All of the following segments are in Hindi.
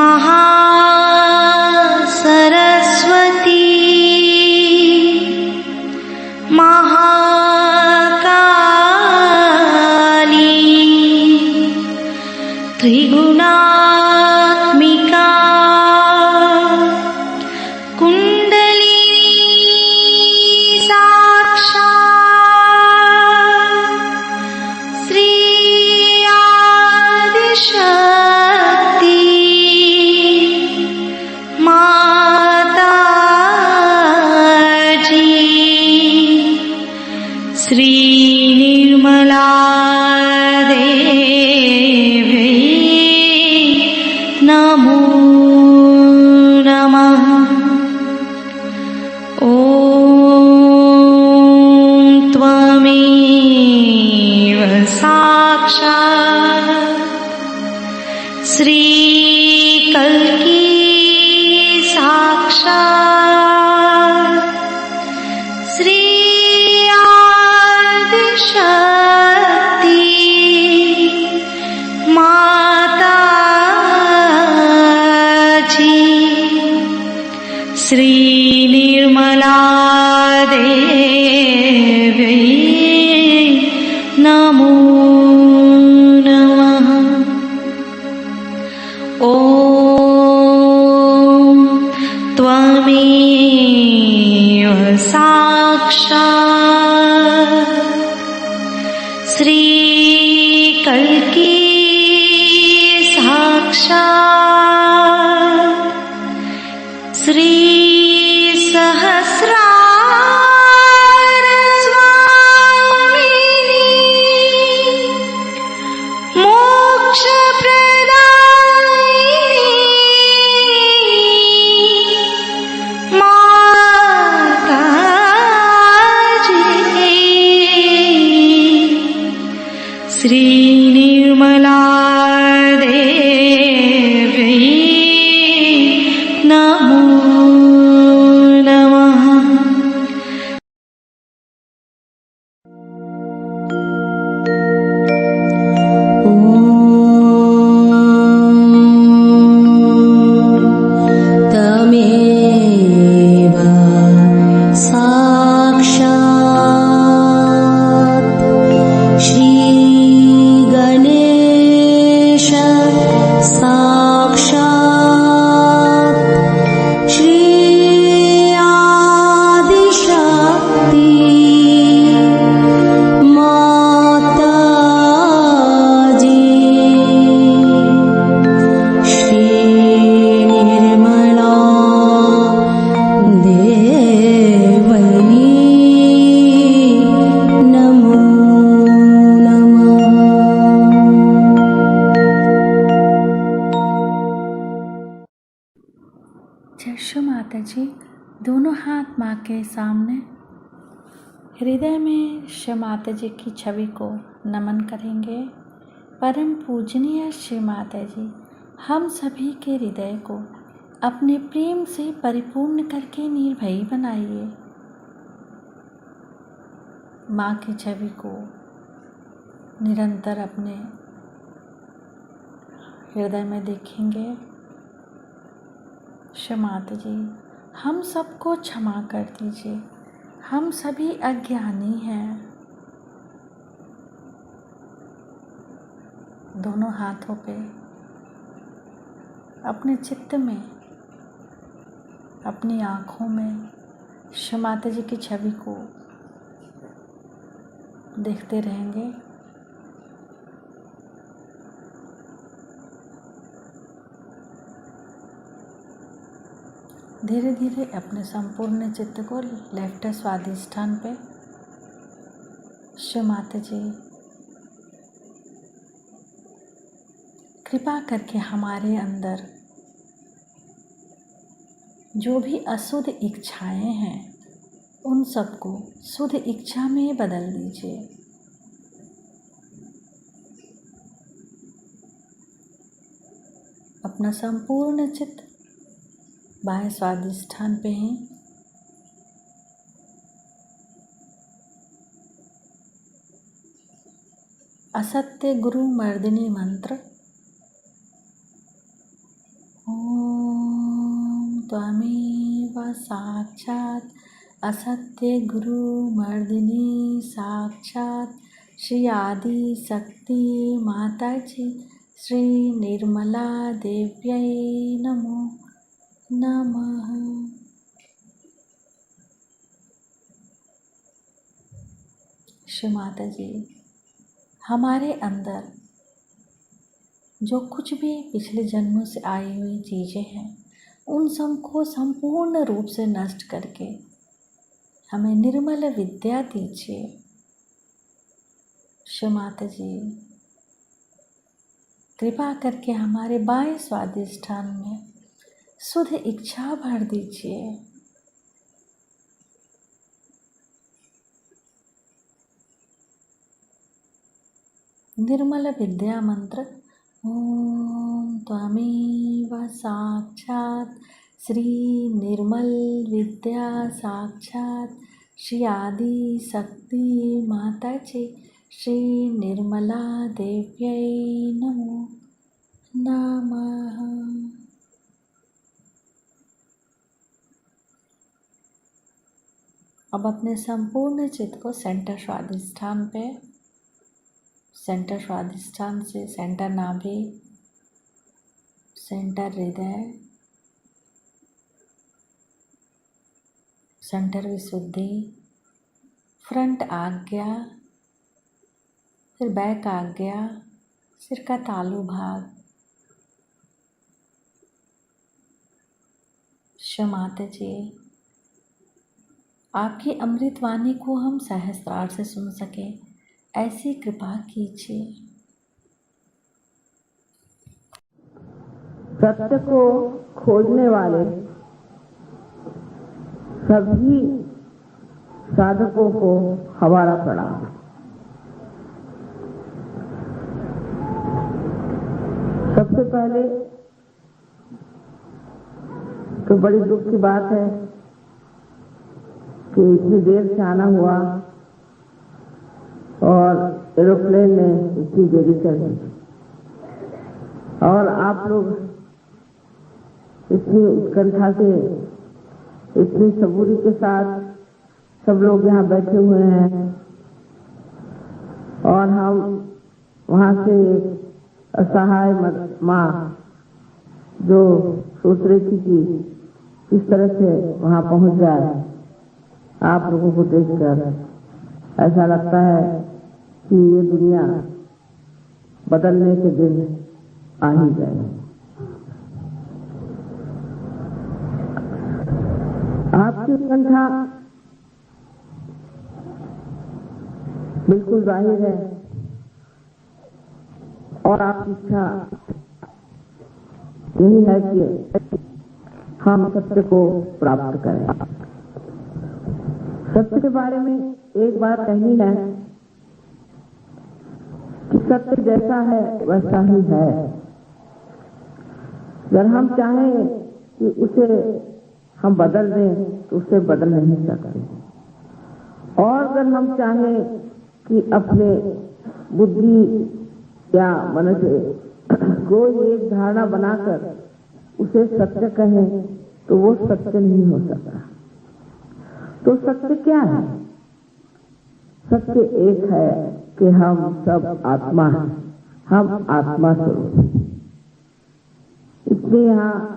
महासरस्वती महाकाली त्रिगुणात्मिका कुंडलिनी साक्षात् श्री आदिशक्ति माताजी श्री निर्मला देवी नमो नमः। ॐ त्वमेव साक्षात् श्री कल्की साक्षात् श्री आदिशक्ति माताजी श्री निर्मला देवी नमो नमः। ॐ त्वमेव साक्षात् श्री कल्की साक्षात् श्री सहस्रार स्वामिनी मोक्ष प्रदायिनी माताजी श्री निर्मला देवी नमो नमः। तमेव साक्षात् श्री गणेश साक्षात् श्री आदिशक्ति माताजी श्री निर्मला देवनी नमो नमः। जय श्री माता जी। दोनों हाथ माँ के सामने हृदय में श्री माता जी की छवि को नमन करेंगे। परम पूजनीय श्री माता जी, हम सभी के हृदय को अपने प्रेम से परिपूर्ण करके निर्भयी बनाइए। माँ की छवि को निरंतर अपने हृदय में देखेंगे। श्री माता जी, हम सबको क्षमा कर दीजिए, हम सभी अज्ञानी हैं। दोनों हाथों पे अपने चित्त में, अपनी आँखों में श्री माता जी की छवि को देखते रहेंगे। धीरे धीरे अपने संपूर्ण चित्त को लेफ्ट स्वादिष्ठान पे श्री माता जी कृपा करके हमारे अंदर जो भी अशुद्ध इच्छाएं हैं उन सबको शुद्ध इच्छा में बदल दीजिए। अपना संपूर्ण चित्त बाह्य स्वादिष्ठान पे ही असत्य गुरु मर्दिनी मंत्र त्वमेव साक्षात् असत्य गुरु मर्दिनी साक्षात् श्री आदि शक्ति माता जी श्री निर्मला देव्यै नमो नमः। श्री माता जी, हमारे अंदर जो कुछ भी पिछले जन्मों से आई हुई चीज़ें हैं उन सबको संपूर्ण रूप से नष्ट करके हमें निर्मल विद्या दीजिए। श्री माता जी, कृपा करके हमारे बाएं स्वादिष्ठान में शुद्ध इच्छा भर दीजिए। निर्मल विद्या मंत्र ओम त्वमेव साक्षात् श्री निर्मल विद्या साक्षात् श्री आदि शक्ति माता जी श्री निर्मला देव्यै नमो नमः। अब अपने संपूर्ण चित्त को सेंटर स्वादिष्ठान पे, सेंटर स्वादिष्ठान से सेंटर नाभि, सेंटर हृदय, सेंटर विशुद्धि, फ्रंट आज्ञा, फिर बैक आज्ञा, सिर का तालू भाग। श्री माता जी, आपकी अमृत वाणी को हम सहस्त्रार से सुन सके ऐसी कृपा कीजिए। सत्य को खोजने वाले सभी साधकों को हमारा प्रणाम। सबसे पहले तो बड़ी दुख की बात है कि इतनी देर से आना हुआ और एरोप्लेन ने इतनी देरी कर दी और आप लोग इतनी उत्कंठा से, इतनी सबूरी के साथ सब लोग यहाँ बैठे हुए हैं और हम वहाँ से एक असहाय माँ जो सोच रही थी कि किस तरह से वहाँ पहुँच जाए, आप लोगों को देखकर ऐसा लगता है कि ये दुनिया बदलने के दिन आ ही गए। आपकी उत्कंठा बिल्कुल जाहिर है और आपकी इच्छा यही है कि हम सत्य को प्राप्त करें। सत्य के बारे में एक बात कहनी है कि सत्य जैसा है वैसा ही है। अगर हम चाहें कि उसे हम बदल दें तो उसे बदल नहीं सकते, और अगर हम चाहें कि अपने बुद्धि या मन से कोई एक धारणा बनाकर उसे सत्य कहें तो वो सत्य नहीं हो सकता। तो सत्य क्या है? सत्य एक है कि हम सब आत्मा हैं, हम आत्मा स्वरूप। इसलिए यहाँ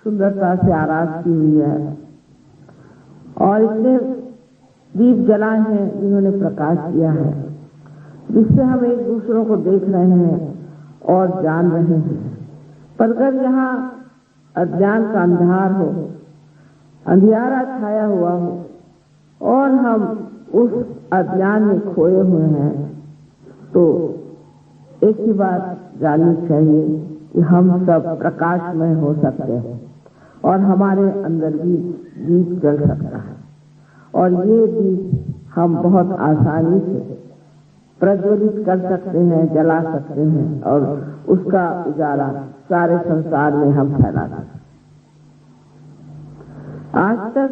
सुंदरता से आराध की हुई है और इतने दीप जलाए हैं जिन्होंने प्रकाश किया है, जिससे हम एक दूसरों को देख रहे हैं और जान रहे हैं। पर अगर यहाँ अज्ञान का अंधार हो, अंधियारा छाया हुआ हो और हम उस अज्ञान में खोए हुए हैं, तो एक ही बात जाननी चाहिए कि हम सब प्रकाशमय हो सकते हैं और हमारे अंदर भी दीप जल सकता है, और ये दीप हम बहुत आसानी से प्रज्वलित कर सकते हैं, जला सकते हैं और उसका उजाला सारे संसार में हम फैला सकते हैं। आज तक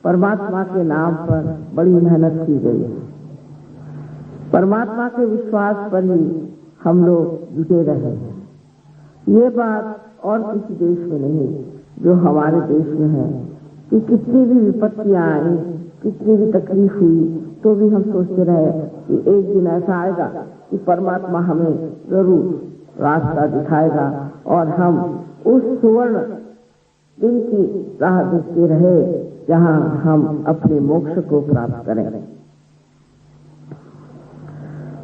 परमात्मा के नाम पर बड़ी मेहनत की गई है। परमात्मा के विश्वास पर ही हम लोग जुटे रहे हैं। ये बात और किसी देश में नहीं, जो हमारे देश में है कि कितनी भी विपत्तियां आई, कितनी भी तकलीफ हुई, तो भी हम सोचते रहे कि एक दिन ऐसा आएगा कि परमात्मा हमें जरूर रास्ता दिखाएगा और हम उस सुवर्ण दिन की राह देखते रहे जहां हम अपने मोक्ष को प्राप्त करें।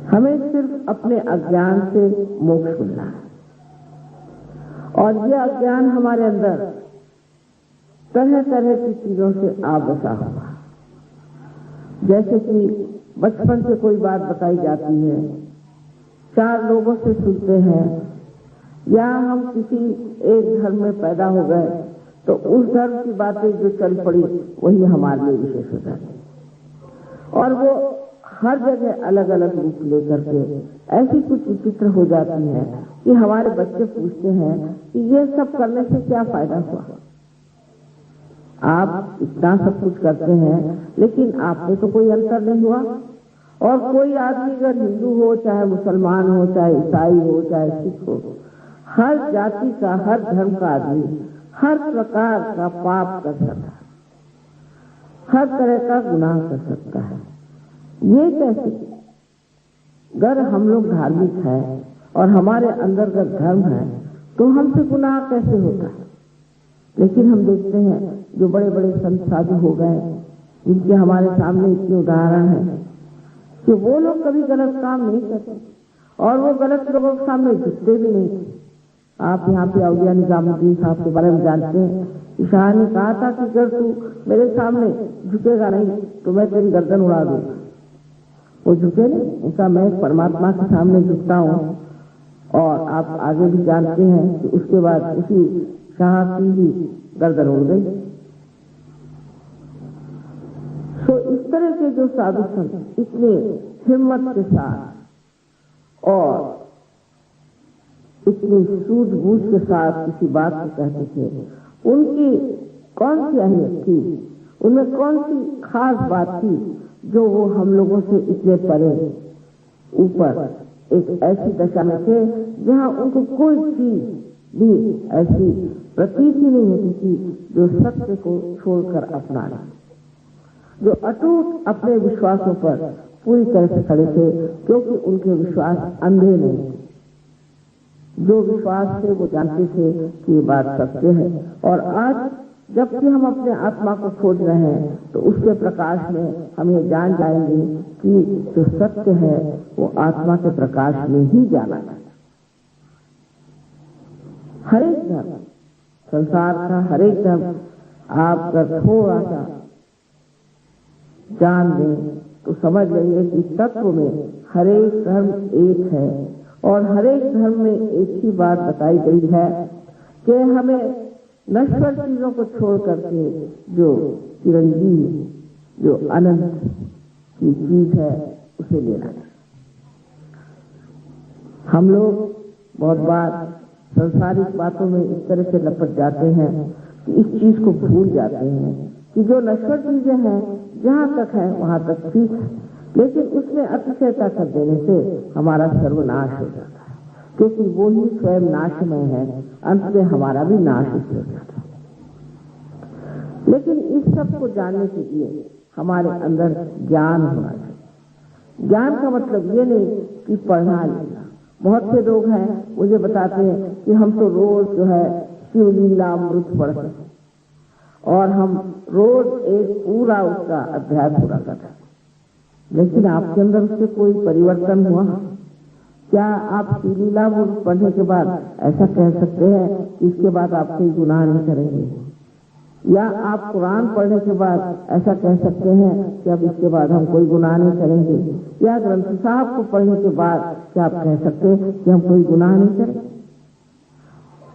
हमें सिर्फ अपने अज्ञान से मोक्ष मिलना है, और यह अज्ञान हमारे अंदर तरह तरह की चीजों से बसा हुआ। जैसे कि बचपन से कोई बात बताई जाती है, 4 लोगों से सुनते हैं, या हम किसी एक धर्म में पैदा हो गए तो उस धर्म की बातें जो चल पड़ी वही हमारे लिए विशेष हो जाती, और वो हर जगह अलग अलग रूप लेकर के ऐसी कुछ विचित्र हो जाती है कि हमारे बच्चे पूछते हैं कि ये सब करने से क्या फायदा हुआ। आप इतना सब कुछ करते हैं लेकिन आप में तो कोई अंतर नहीं हुआ, और कोई आदमी अगर हिंदू हो, चाहे मुसलमान हो, चाहे ईसाई हो, चाहे सिख हो, हर जाति का, हर धर्म का आदमी हर प्रकार का पाप कर सकता है, हर तरह का गुनाह कर सकता है। ये कैसे? अगर हम लोग धार्मिक हैं और हमारे अंदर का धर्म है तो हमसे गुनाह कैसे होता है? लेकिन हम देखते हैं जो बड़े बड़े संत साधु हो गए, जिनके हमारे सामने इतने उदाहरण हैं कि वो लोग कभी गलत काम नहीं करते और वो गलत लोगों के सामने झुकते भी नहीं। आप यहाँ पे औलिया निजामुद्दीन साहब के बारे में जानते हैं। शाह ने कहा था कि अगर तू मेरे सामने झुकेगा नहीं तो मैं तेरी गर्दन उड़ा दूंगा। वो झुके नहीं, उनका मैं परमात्मा के सामने झुकता हूँ। और आप आगे भी जानते हैं कि उसके बाद उसी शाह की ही गर्दन उड़ गई। तो इस तरह के जो साधु संत इतने हिम्मत के साथ और इतनी सूझबूझ के साथ किसी बात को कहते थे, उनकी कौन सी अहमियत थी, उनमें कौन सी खास बात थी जो वो हम लोगों से इतने परे ऊपर एक ऐसी दशा में थे जहाँ उनको कोई चीज भी ऐसी प्रतीत ही नहीं होती थी जो सत्य को छोड़कर अपनाना, जो अटूट अपने विश्वासों पर पूरी तरह से खड़े थे, क्योंकि उनके विश्वास अंधे नहीं थे। जो विश्वास से वो जानते थे कि ये बात सत्य है। और आज जबकि हम अपने आत्मा को खोज रहे हैं तो उसके प्रकाश में हम ये जान जाएंगे कि जो सत्य है वो आत्मा के प्रकाश में ही जाना है। हर एक धर्म, संसार का हर एक धर्म आप अगर थोड़ा सा जान लें तो समझ लेंगे कि तत्व में हर एक धर्म एक है, और हर एक धर्म में एक ही बात बताई गई है कि हमें नश्वर चीजों को छोड़ करके जो चिरंजीव, जो अनंत की चीज है उसे लेना है। हम लोग बहुत बार संसारिक बातों में इस तरह से लपट जाते हैं कि इस चीज को भूल जाते हैं कि जो नश्वर चीजें हैं जहाँ तक है वहां तक ठीक है, लेकिन उसमें अतिशयता कर देने से हमारा सर्वनाश हो जाता है, क्योंकि वो ही स्वयं नाशमय है, अंत में हमारा भी नाश हो जाता है। लेकिन इस सब को जानने के लिए हमारे अंदर ज्ञान होना चाहिए। ज्ञान का मतलब ये नहीं कि पढ़ना लिखना। बहुत से लोग हैं मुझे बताते हैं कि हम तो रोज जो है शिवलीला अमृत पढ़ते हैं और हम रोज एक पूरा उसका अध्याय पूरा करते हैं, लेकिन आपके अंदर उससे कोई परिवर्तन हुआ? क्या आप शिवलीला पढ़ने के बाद ऐसा कह सकते हैं कि इसके बाद आप कोई गुनाह नहीं करेंगे? या आप कुरान पढ़ने के बाद ऐसा कह सकते हैं कि अब इसके बाद हम कोई गुनाह नहीं करेंगे? या ग्रंथ साहब को पढ़ने के बाद क्या आप कह सकते हैं कि हम कोई गुनाह नहीं करेंगे?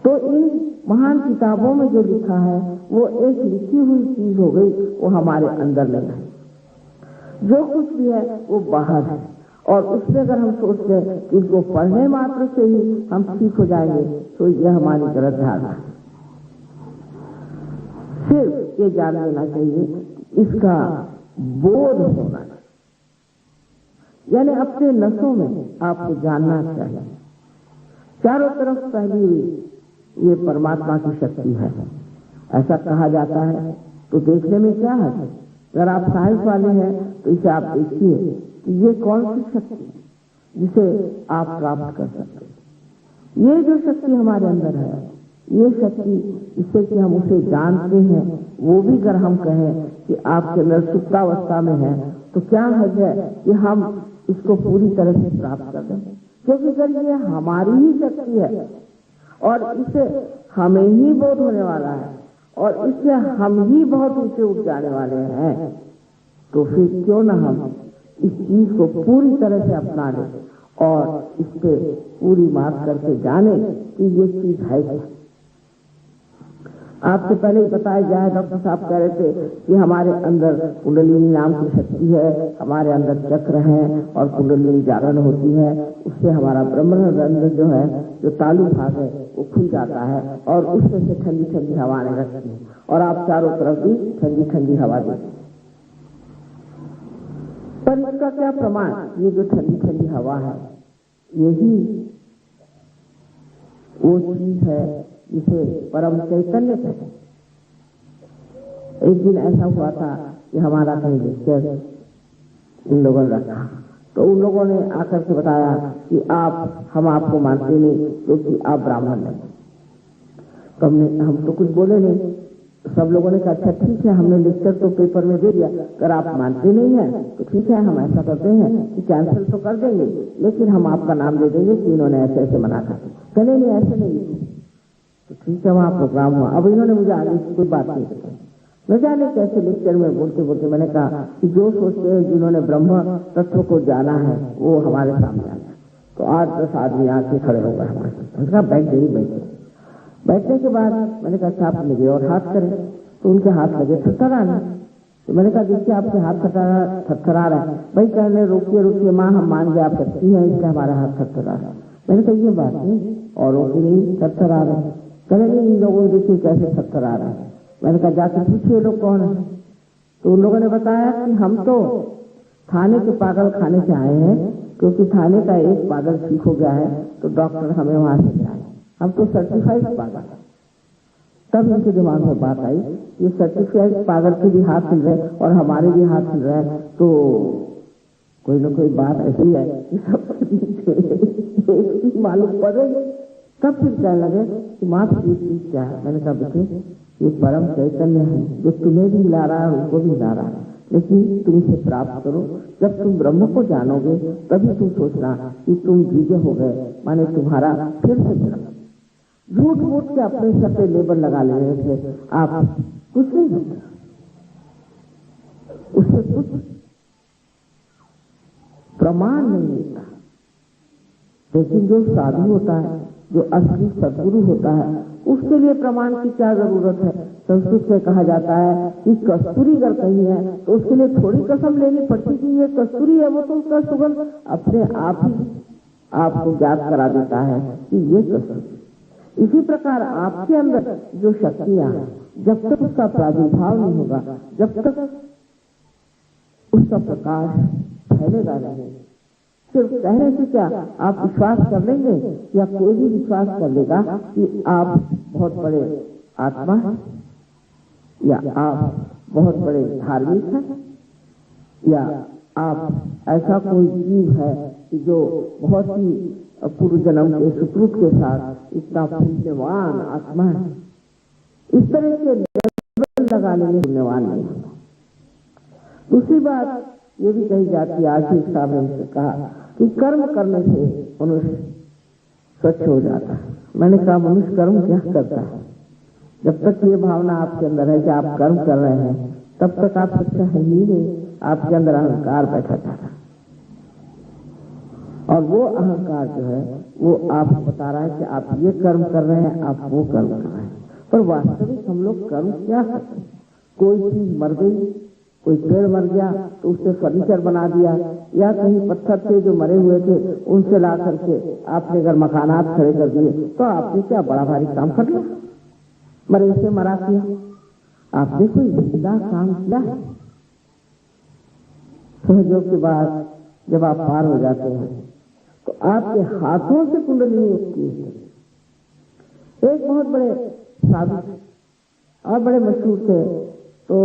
तो इन महान किताबों में जो लिखा है वो एक लिखी हुई चीज हो गई, वो हमारे अंदर नहीं है। जो कुछ भी है वो बाहर है, और उसमें अगर हम सोचते हैं कि इसको पढ़ने मात्र से ही हम ठीक हो जाएंगे तो यह हमारी गलत धारणा है। सिर्फ ये जान लेना चाहिए, इसका बोध होना चाहिए, यानी अपने नसों में आपको जानना चाहिए चारों तरफ फैली हुई ये परमात्मा की शक्ति है, ऐसा कहा जाता है। तो देखने में क्या है, अगर आप साइंस वाले हैं तो इसे आप देखिए कि ये कौन सी शक्ति जिसे आप प्राप्त कर सकते हैं। ये जो शक्ति हमारे अंदर है, ये शक्ति इससे कि हम उसे जानते हैं, वो भी अगर हम कहें कि आपके अंदर सुप्तावस्था में है, तो क्या है कि हम इसको पूरी तरह से प्राप्त कर दें, क्योंकि अगर ये हमारी ही शक्ति है और इसे हमें ही बोध होने वाला है और इससे हम ही बहुत ऊंचे उठ जाने वाले हैं, तो फिर क्यों ना हम इस चीज को पूरी तरह से अपना लें और इस पे पूरी मात करके जाने कि ये चीज है क्या। आपसे पहले ही बताया गया है, डॉक्टर साहब कह रहे थे कि हमारे अंदर कुंडलिनी नाम की शक्ति है, हमारे अंदर चक्र है और कुंडलिनी जागरण होती है, उससे हमारा ब्रह्मरंध्र जो है, जो तालु भाग है, वो खुल जाता है और उसमें से ठंडी ठंडी हवा आने लगती है और आप चारों तरफ भी ठंडी ठंडी हवा देते। पर इसका क्या प्रमाण, ये जो ठंडी ठंडी हवा है यही वो चीज है जिसे परम चैतन्य कहते हैं। एक दिन ऐसा हुआ था कि हमारा कहीं लेक्चर इन लोगों ने रखा, तो उन लोगों ने आकर के बताया कि हम आपको मानते नहीं क्योंकि आप ब्राह्मण नहीं। तो हम तो कुछ बोले नहीं। सब लोगों ने कहा अच्छा ठीक है, हमने लेक्चर तो पेपर में दे दिया, अगर आप मानते नहीं हैं तो ठीक है, हम ऐसा करते हैं कि कैंसिल तो कर देंगे, लेकिन हम आपका नाम दे देंगे कि इन्होंने ऐसे ऐसे मना कर। कहने नहीं ऐसे नहीं, तो ठीक है, वहाँ प्रोग्राम हुआ। अब इन्होंने मुझे आगे की कोई बात नहीं बताई। न जाने कैसे लेक्चर में बोलते बोलते मैंने कहा कि जो सोचते हैं जिन्होंने ब्रह्म तत्व को जाना है वो हमारे सामने आ जाए। तो 8-10 आदमी आके खड़े हो गए हमारे साथ। मैंने कहा बैठ गई। बैठने के बाद मैंने कहा अच्छा आप लगे और हाथ करें, तो उनके हाथ लगे थरथराने। तो मैंने कहा देखिए आपके हाथ थरथरा रहा है। भाई कहने रोकिए माँ, हम मान गए आप सच्ची हैं, इसलिए हमारा हाथ थरथरा रहा है। मैंने कहा ये बात नहीं, औरों की नहीं थरथरा रहे। कहने नहीं, इन लोगों को देखिए कैसे थरथरा रहा है। मैंने कहा जाके पूछिए लोग कौन है। तो उन लोगों ने बताया कि हम तो थाने के पागल खाने से आए हैं, क्योंकि थाने का एक पागल ठीक हो गया है तो डॉक्टर हमें वहां से ले आए, हम तो सर्टिफाइड पागल। तब उनके दिमाग में बात आई, ये सर्टिफाइड पागल के भी हाथ हिल रहे और हमारे भी हाथ हिल रहे हैं, तो कोई ना कोई बात ऐसी है कि सब मालूम पड़ेगी। तब फिर कहने लगे कि माँ ये चीज क्या है। मैंने कहा बेटे ये परम चैतन्य है जो तुम्हें भी हिला रहा है उनको भी हिला रहा है, लेकिन तुम इसे प्राप्त करो। जब तुम ब्रह्म को जानोगे तभी तुम सोचना कि तुम विजय हो गए, माने तुम्हारा फिर से जन्म। झूठ मूठ के अपने सर पे लेबल लगा ले रहे थे, आप कुछ नहीं होता, उससे कुछ प्रमाण नहीं मिलता। लेकिन जो साधु होता है, जो असली सदगुरु होता है, उसके लिए प्रमाण की क्या जरूरत है। संस्कृत में कहा जाता है कि कस्तूरी अगर कहीं है तो उसके लिए थोड़ी कसम लेनी पड़ती कि ये कस्तूरी है, वो तो उसका सुगंध अपने आप ही आपको ज्ञात करा देता है कि ये कस्तूरी। इसी प्रकार आपके अंदर जो शक्तियां हैं, जब तक उसका प्रादुर्भाव नहीं होगा, जब तक उसका प्रकाश फैलेगा नहीं। सिर्फ कहने से क्या आप विश्वास कर लेंगे, या कोई भी विश्वास कर लेगा कि आप बहुत बड़े आत्मा हैं, या आप बहुत बड़े धार्मिक हैं, या आप ऐसा कोई जीव है कि जो बहुत ही पूर्व जन्म के सुकृत के साथ इतना पुण्यवान आत्मा है। इस तरह के लेबल लगा लेने पुण्यवान नहीं होता। दूसरी बात ये भी कही जाती है, आशीष साहब ने उनसे कहा कि कर्म करने से मनुष्य स्वच्छ हो जाता है। मैंने कहा मनुष्य कर्म क्या करता है? जब तक ये भावना आपके अंदर है कि आप कर्म कर रहे हैं, तब तक आप सच्चा है ही नहीं। आपके अंदर अहंकार बैठा था, और वो अहंकार जो है वो आपको बता रहा है कि आप ये कर्म कर रहे हैं, आप वो कर्म कर रहे हैं। पर वास्तविक हम लोग कर्म क्या करते हैं? कोई चीज मर गई, कोई पेड़ मर गया तो उससे फर्नीचर बना दिया, या कहीं पत्थर से जो मरे हुए थे उनसे ला करके आपने अगर मकानात खड़े कर दिए, तो आपने क्या बड़ा भारी काम कर लिया? मरे से मरा किया, आपने कोई जिंदा काम किया है? सहयोग के बाद जब आप पार हो जाते हैं तो आपके हाथों से कुंडली उठती है। एक बहुत बड़े साधु और बड़े मशहूर थे। तो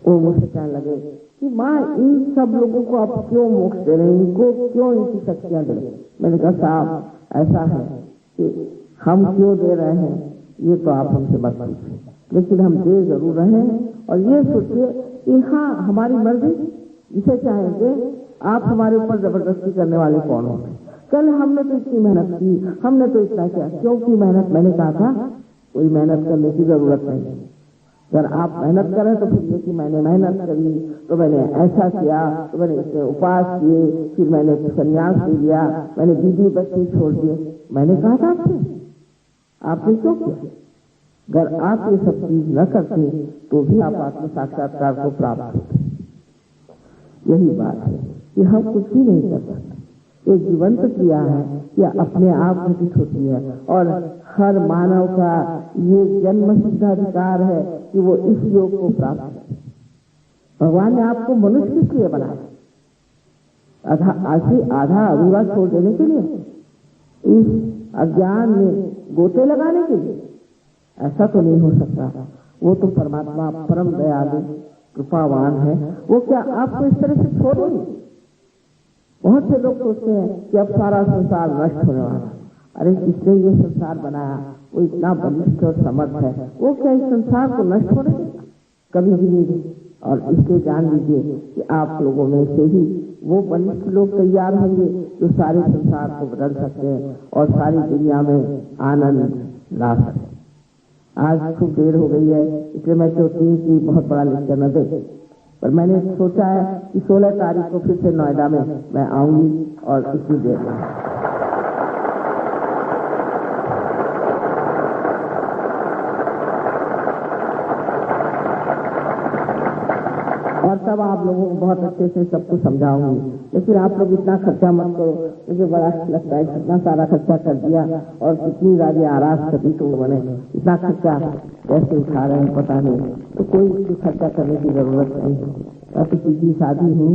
वो मुझसे कहने लगे कि माँ इन सब लोगों को आप क्यों मोक्ष दे रहे हैं, इनको क्यों इनकी शक्तियां दे रहे हैं। मैंने कहा साहब ऐसा है कि हम क्यों दे रहे हैं ये तो आप हमसे मत पूछिए, लेकिन हम दे जरूर रहे हैं। और ये सोचिए कि हाँ हमारी मर्जी, जिसे चाहेंगे। आप हमारे ऊपर जबरदस्ती करने वाले कौन हो। कल हमने तो इतनी मेहनत की, हमने तो इतना किया, क्योंकि मेहनत, मैंने कहा था कोई मेहनत करने की जरूरत नहीं। अगर आप मेहनत करें तो फिर ये कि मैंने मेहनत करी, तो मैंने ऐसा किया, तो मैंने इससे उपास किए, फिर मैंने संन्यास ले लिया, मैंने बीवी बच्चे छोड़ दिए। मैंने कहा था आपने क्यों किया। अगर आप ये सब चीज न करते तो भी आप आत्म साक्षात्कार को प्राप्त होते। यही बात है कि हम कुछ भी नहीं कर सकते। ये जीवंत क्रिया है, या अपने आप घटित होती है। और हर मानव का ये जन्म सिद्धाधिकार है कि वो इस योग को प्राप्त करे। भगवान ने आपको मनुष्य के लिए बनाया, आधा अधूरा छोड़ देने के लिए, इस अज्ञान में गोते लगाने के लिए। ऐसा तो नहीं हो सकता। वो तो परमात्मा परम दयालु कृपावान है, वो क्या आपको इस तरह से छोड़ेंगे। बहुत से लोग सोचते हैं कि अब सारा संसार नष्ट होने वाला है। अरे जिसने ये संसार बनाया वो इतना बलिष्ठ और समर्थ है, वो क्या इस संसार को नष्ट होने देगा, कभी भी नहीं। और इसलिए जान लीजिए कि आप लोगों में से ही वो बलिष्ठ लोग तैयार होंगे जो सारे संसार को बदल सकते हैं और सारी दुनिया में आनंद ला सकते। आज खूब देर हो गई है, इसलिए मैं चाहती हूँ कि बहुत बड़ा लेक्चर न दे, पर मैंने सोचा है कि 16 तारीख को फिर से नोएडा में मैं आऊंगी और इतनी देर में। और तब आप लोगों को बहुत अच्छे से सब कुछ समझाऊंगी। लेकिन आप लोग इतना खर्चा मत करो, मुझे बड़ा लगता है कितना सारा खर्चा कर दिया और कितनी सारी आरास कभी तो बने, इतना खर्चा कैसे उठा रहे हैं पता नहीं। तो कोई खर्चा करने की जरूरत नहीं है। काफी सीधी शादी हूँ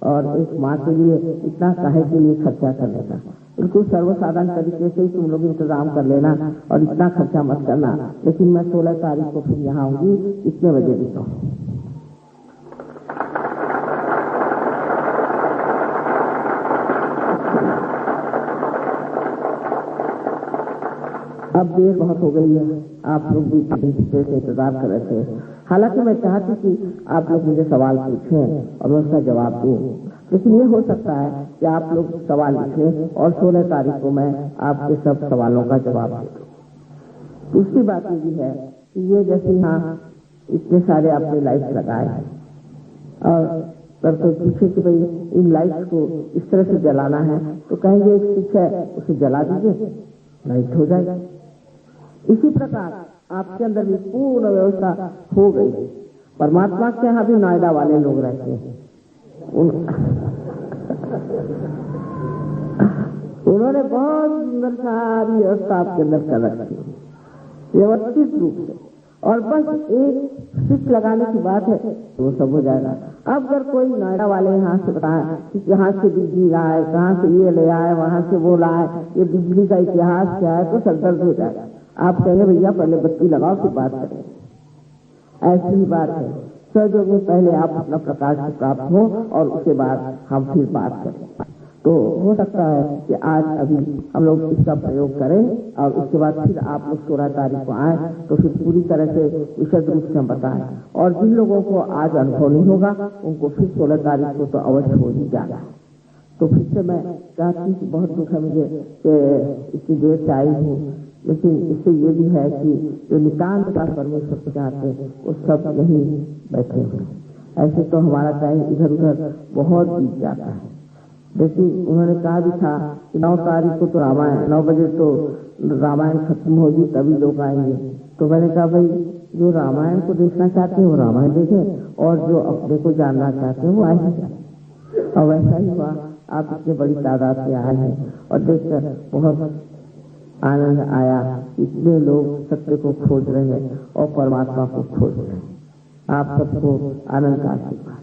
और एक माँ के लिए इतना काहे के लिए खर्चा करने का। बिल्कुल सर्वसाधारण तरीके से ही तुम लोग इंतजाम कर लेना और इतना खर्चा मत करना। लेकिन मैं 16 तारीख को फिर यहाँ आऊंगी, कितने बजे भी तो। अब देर बहुत हो गई है, आप लोग भी से इंतजार कर रहे थे। हालांकि मैं चाहती कि आप लोग मुझे सवाल पूछें और मैं उसका जवाब दूं, लेकिन ये हो सकता है कि आप लोग सवाल लिखें और 16 तारीख को मैं आपके सब सवालों का जवाब दूं। दूसरी बात ये भी है कि ये जैसे यहाँ इतने सारे आपने लाइट्स लगाए और पर तो पूछे कि भाई इन लाइट्स को इस तरह से जलाना है, तो कहेंगे एक स्विच है उसे जला दीजिए, लाइट हो जाएगा। इसी प्रकार आपके अंदर भी पूर्ण व्यवस्था हो गई। परमात्मा के यहाँ भी नोएडा वाले लोग रहते हैं, उन्होंने बहुत सुंदर सारी व्यवस्था आपके अंदर कर रखी है व्यवस्थित रूप से। और बस एक स्विच लगाने की बात है तो वो सब हो जाएगा। अब अगर कोई नोएडा वाले यहाँ से बताए कि यहाँ से बिजली लाए, कहाँ से ये ले आए, वहां से वो लाए, ये बिजली का इतिहास क्या है, तो सरदर्द हो जाएगा। आप कहेंगे भैया पहले बत्ती लगाओ फिर बात करें। ऐसी ही बात है, सहयोग में पहले आप अपना प्रकाश प्राप्त हो और उसके बाद हम फिर बात करें। तो हो सकता है कि आज अभी हम लोग इसका प्रयोग करें और उसके बाद फिर आप लोग 16 तारीख को आए तो फिर पूरी तरह से विशद रूप से हम बताएं। और जिन लोगों को आज अनुभव नहीं होगा उनको फिर 16 तारीख को तो अवश्य हो ही जाएगा। तो फिर से मैं चाहती हूँ कि बहुत दुख है मुझे कि इतनी देर से आई हूँ, लेकिन इससे ये भी है कि जो नितांत का परमेश्वर को चाहते हैं वो सब यहीं बैठे हुए। ऐसे तो हमारा टाइम इधर उधर बहुत बीत जाता है। लेकिन उन्होंने कहा भी था कि 9 तारीख को तो रामायण 9 बजे तो रामायण खत्म होगी तभी लोग आएंगे। तो मैंने कहा भाई जो रामायण को देखना चाहते हैं वो रामायण देखें और जो अपने को जानना चाहते हैं वो आए जाए। और वैसा ही हुआ, आप इतने बड़ी तादाद से आए हैं और देखकर बहुत आनंद आया। इतने लोग सत्य को खोज रहे हैं और परमात्मा को खोज रहे हैं। आप सबको आनंद का आशीर्वाद।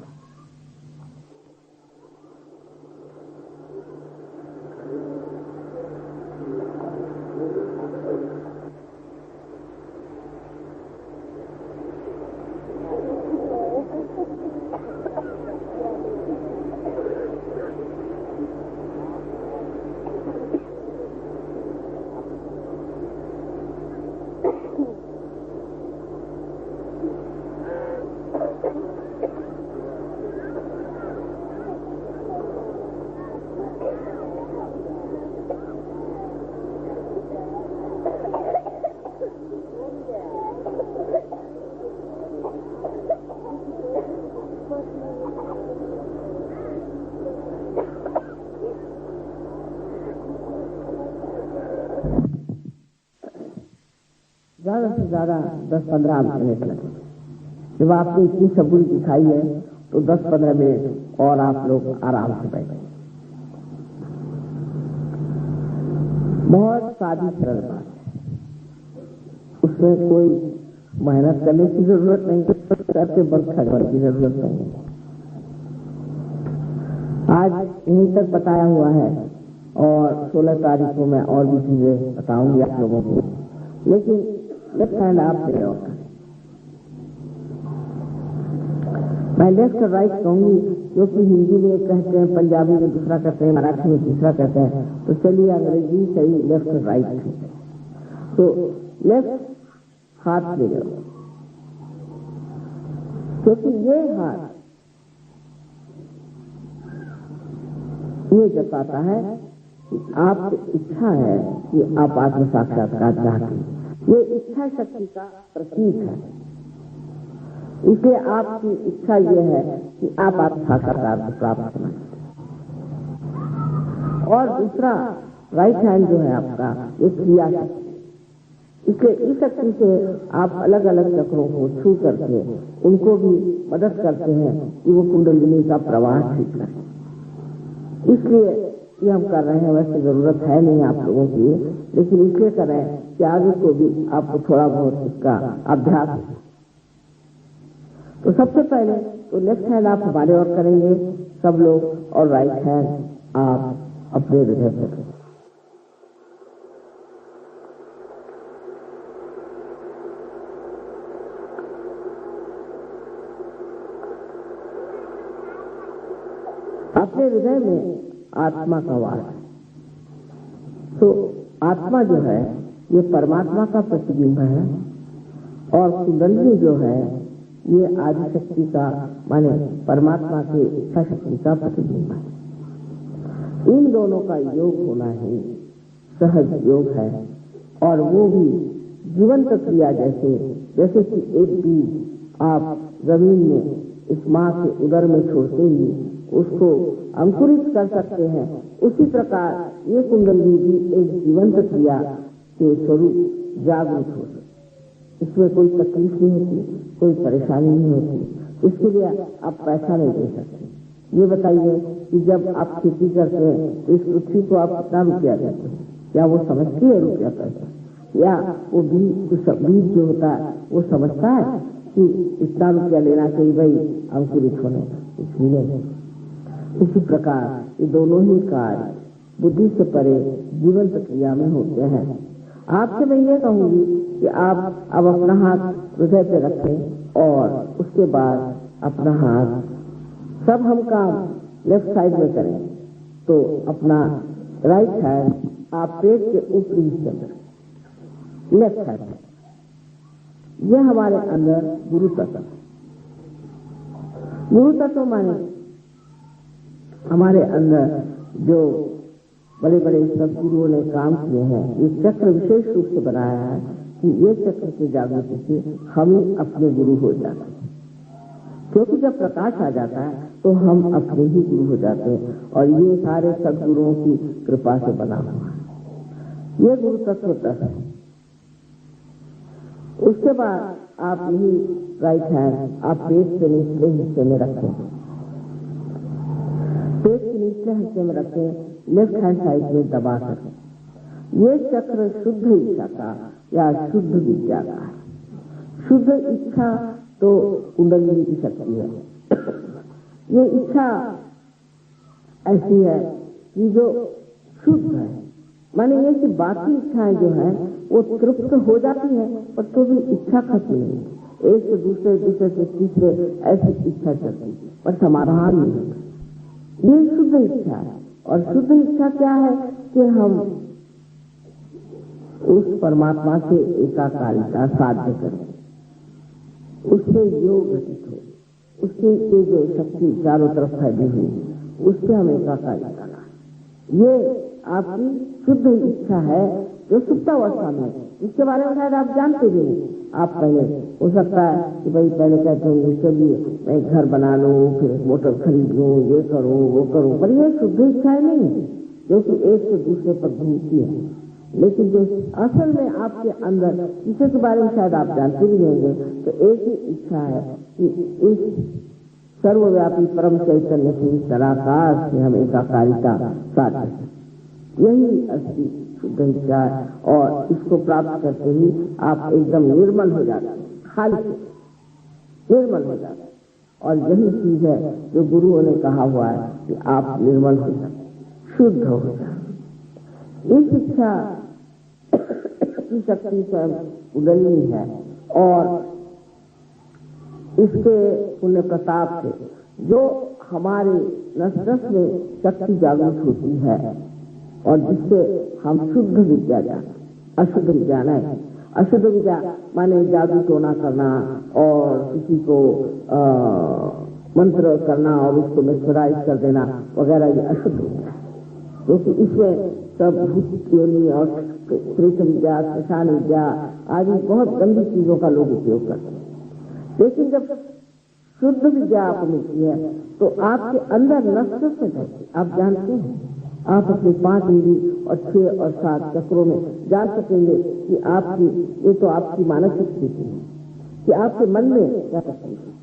ज्यादा 10-15 मिनट लगे। जब आपने इतनी सबूरी दिखाई है तो 10-15 मिनट और आप लोग आराम से बैठे। बहुत सादी सरल बात है, उसमें कोई मेहनत करने की जरूरत नहीं, करके बल खड़बड़ की जरूरत नहीं। आज यहीं तक बताया हुआ है और 16 तारीख को मैं और भी चीजें बताऊंगी आप लोगों को, लेकिन लेफ्ट हैंड आप ले आओ। मैं लेफ्ट और राइट कहूंगी क्योंकि हिंदी में एक कहते हैं, पंजाबी में दूसरा कहते हैं, मराठी में तीसरा कहते हैं, तो चलिए अंग्रेजी सही लेफ्ट और राइट। तो लेफ्ट हाथ ले लो, क्योंकि ये हाथ ये जताता है कि आपकी इच्छा है कि आप आत्म साक्षात्कार चाहते हैं। ये इच्छा शक्ति का प्रतीक है, इसलिए आपकी इच्छा ये है कि आप आत्म साक्षात्कार को प्राप्त करना। और दूसरा राइट हैंड जो है आपका, ये क्रिया शक्ति, इसलिए इस शक्ति से आप अलग अलग चक्रों को छू करके उनको भी मदद करते हैं कि वो कुंडलिनी का प्रवाह ठीक करें। इसलिए ये हम कर रहे हैं, वैसे जरूरत है नहीं आप लोगों की, लेकिन इसलिए कर रहे हैं कि आगे को भी आपको थोड़ा बहुत इसका अभ्यास हो। तो सबसे पहले तो लेफ्ट हैंड आप हमारे और करेंगे सब लोग, और राइट हैंड आप अपने हृदय पर करें। अपने हृदय में आत्मा का वास है। तो आत्मा जो है ये परमात्मा का प्रतिबिंब है, और कुंडलिनी जो है ये आदि शक्ति का, माने परमात्मा की इच्छा शक्ति का प्रतिबिंब है। इन दोनों का योग होना ही सहज योग है, और वो भी जीवंत क्रिया जैसे कि एक बीज आप जमीन में इस माँ के उदर में छोड़ते ही उसको अंकुरित कर सकते हैं, उसी प्रकार ये कुंडली भी एक जीवंत क्रिया के स्वरूप जागरूक हो सकती। इसमें कोई तकलीफ नहीं होती, कोई परेशानी नहीं होती, इसके लिए आप पैसा नहीं दे सकते। ये बताइए कि जब आप खेती करते हैं तो इस पृथ्वी को आप कितना रुपया देते हैं? क्या वो समझती है रुपया पैसा? या वो बीज जो होता है वो समझता है कि इतना रुपया लेना चाहिए भाई अंकुरित होने? इसलिए इसी प्रकार ये दोनों ही कार्य बुद्धि से परे जीवंत क्रिया में होते हैं। आपसे मैं ये कहूंगी कि आप अब अपना हाथ हृदय पे रखें, और उसके बाद अपना हाथ सब हम काम लेफ्ट साइड में करें। तो अपना राइट हैंड आप पेट के ऊपरी हिस्से में, लेफ्ट हैंड, यह हमारे अंदर गुरु तत्व। गुरु तत्व माने हमारे अंदर जो बड़े बड़े सदगुरुओं ने काम किए हैं, ये चक्र विशेष रूप से बनाया है कि ये चक्र की जागृति से हम ही अपने गुरु हो जाते हैं। क्योंकि जब प्रकाश आ जाता है तो हम अपने ही गुरु हो जाते हैं, और ये सारे सदगुरुओं की कृपा से बना हुआ है। ये गुरु तत्व है। उसके बाद आप यही राइट हैंड आप पेट के निचले हिस्से में रखें, पेट के निचले हिस्से में रखें, लेफ्ट हैंड साइड में दबा कर। ये चक्र शुद्ध इच्छा का या शुद्ध विद्या का है। शुद्ध इच्छा तो कुंडलिनी की शक्ति है। ये इच्छा ऐसी है कि जो शुद्ध है, माने ये कि बाकी इच्छाएं जो है वो तृप्त हो जाती है, पर तो भी इच्छा खत्म नहीं। एक से दूसरे, दूसरे से तीसरे, ऐसी इच्छा चलती, पर समाधान नहीं होता। ये शुद्ध इच्छा है। और शुद्ध इच्छा क्या है कि हम उस परमात्मा से एकाकारिता साध्य करें, उससे योग घटित हो, उसकी जो शक्ति चारों तरफ फैली हुई, उससे हम एकाकारिता करें। ये आपकी शुद्ध इच्छा है जो सुप्तावस्था में, इसके बारे में शायद आप जानते भी नहीं। आप पहले हो सकता है कि भाई पहले कहते होंगे चलिए मैं घर बना लूं, फिर मोटर खरीद लूं, ये करूं वो करूं, पर ये शुद्ध इच्छा नहीं, क्योंकि एक से दूसरे पर घूमती है। लेकिन जो असल में आपके अंदर, जिसके के बारे में शायद आप जानते भी होंगे, तो एक ही इच्छा है कि इस सर्वव्यापी परम चैतन्य की निराकार से हम एकाकारिता साधे। यही असली शुद्ध इच्छा है, और इसको प्राप्त करते ही आप एकदम निर्मल हो जाते हैं, खाली निर्मल हो जाते हैं। और यही चीज है जो गुरुओं ने कहा हुआ है कि आप निर्मल हो जाए, शुद्ध हो जाए। इस इच्छा की शक्ति स्वयं उदयनी है, और इसके पुण्य प्रताप से जो हमारे नस-नस में शक्ति जागृत होती है, और जिससे हम शुद्ध विद्या जाने, अशुद्ध विद्या नहीं। अशुद्ध विद्या माने जादू टोना करना और किसी को मंत्र करना और उसको मेस्मराइज कर देना वगैरह, ये अशुद्ध विद्या है, क्योंकि इसमें सब भूत योनि और प्रेत विद्या, श्मशान विद्या आदि बहुत गंदी चीजों का लोग उपयोग करते हैं। लेकिन जब शुद्ध विद्या आपको मिलती है तो आपके अंदर नस-नस में रहती, आप जानते हैं, आप अपने 5 इंद्रिय और 6 और 7 चक्रों में जान सकेंगे कि आपकी, ये तो आपकी मानसिक स्थिति है कि आपके मन में क्या तकलीफ है,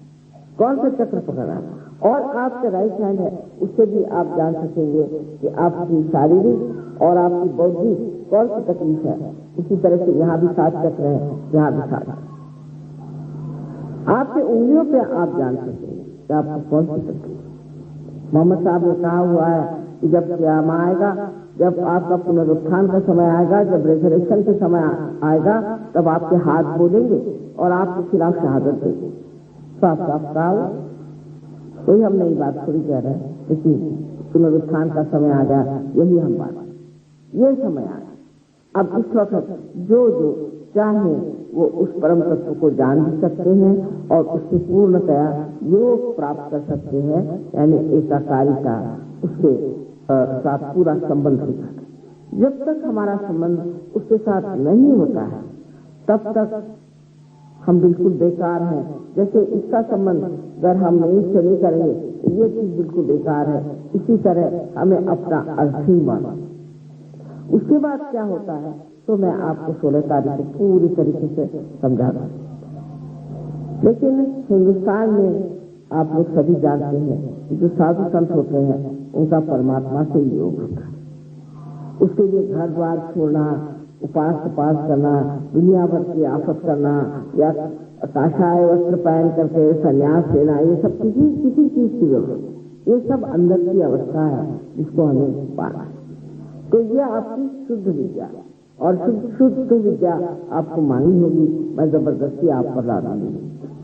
कौन सा चक्र पकड़ रहा है, और आपका राइट हैंड है, उससे भी आप जान सकेंगे कि आपकी शारीरिक और आपकी बौद्धिक कौन सी तकलीफ है। इसी तरह से यहाँ भी 7 चक्र है, यहाँ भी 7। आपके उंगलियों पे आप जान सकेंगे कि आपको कौन सी तकलीफ। मोहम्मद साहब ने कहा हुआ है कि जब क़याम आएगा, जब आपका पुनरुत्थान का समय आएगा, जब रेजरेक्शन के समय आएगा, तब आपके हाथ बोलेंगे और आपके खिलाफ शहादत देंगे। साफ साफ कहा, कोई हम नई बात थोड़ी कह रहे हैं, लेकिन पुनरुत्थान का समय आ गया, यही हम बात, ये समय आ गया। अब इस वक्त जो जो चाहे वो उस परम तत्व को जान भी सकते हैं और उससे पूर्णतया योग प्राप्त कर सकते हैं, यानी एकाकारिता उसके साथ पूरा संबंध होता है। जब तक हमारा संबंध उसके साथ नहीं होता है, तब तक हम बिल्कुल बेकार हैं। जैसे इसका संबंध अगर हम नहीं से नहीं करेंगे, ये चीज बिल्कुल बेकार है। इसी तरह हमें अपना अर्थ ही माना। उसके बाद क्या होता है तो मैं आपको 16 तारीख को पूरी तरीके से समझा दूं। लेकिन हिंदुस्तान में आप लोग सभी जानते हैं कि जो साधु संत होते हैं उनका परमात्मा से योग होता है। उसके लिए घर द्वार छोड़ना, उपास करना, दुनिया भर की आफत करना, या काशाय वस्त्र पहन करके संन्यास लेना, ये सब किसी चीज की जरूरत, ये सब अंदर की अवस्था है जिसको हमें पाना है। तो ये आपकी शुद्ध विद्या, और शुद्ध विद्या आपको मांगनी होगी। मैं जबरदस्ती आप पर ला दूंगी।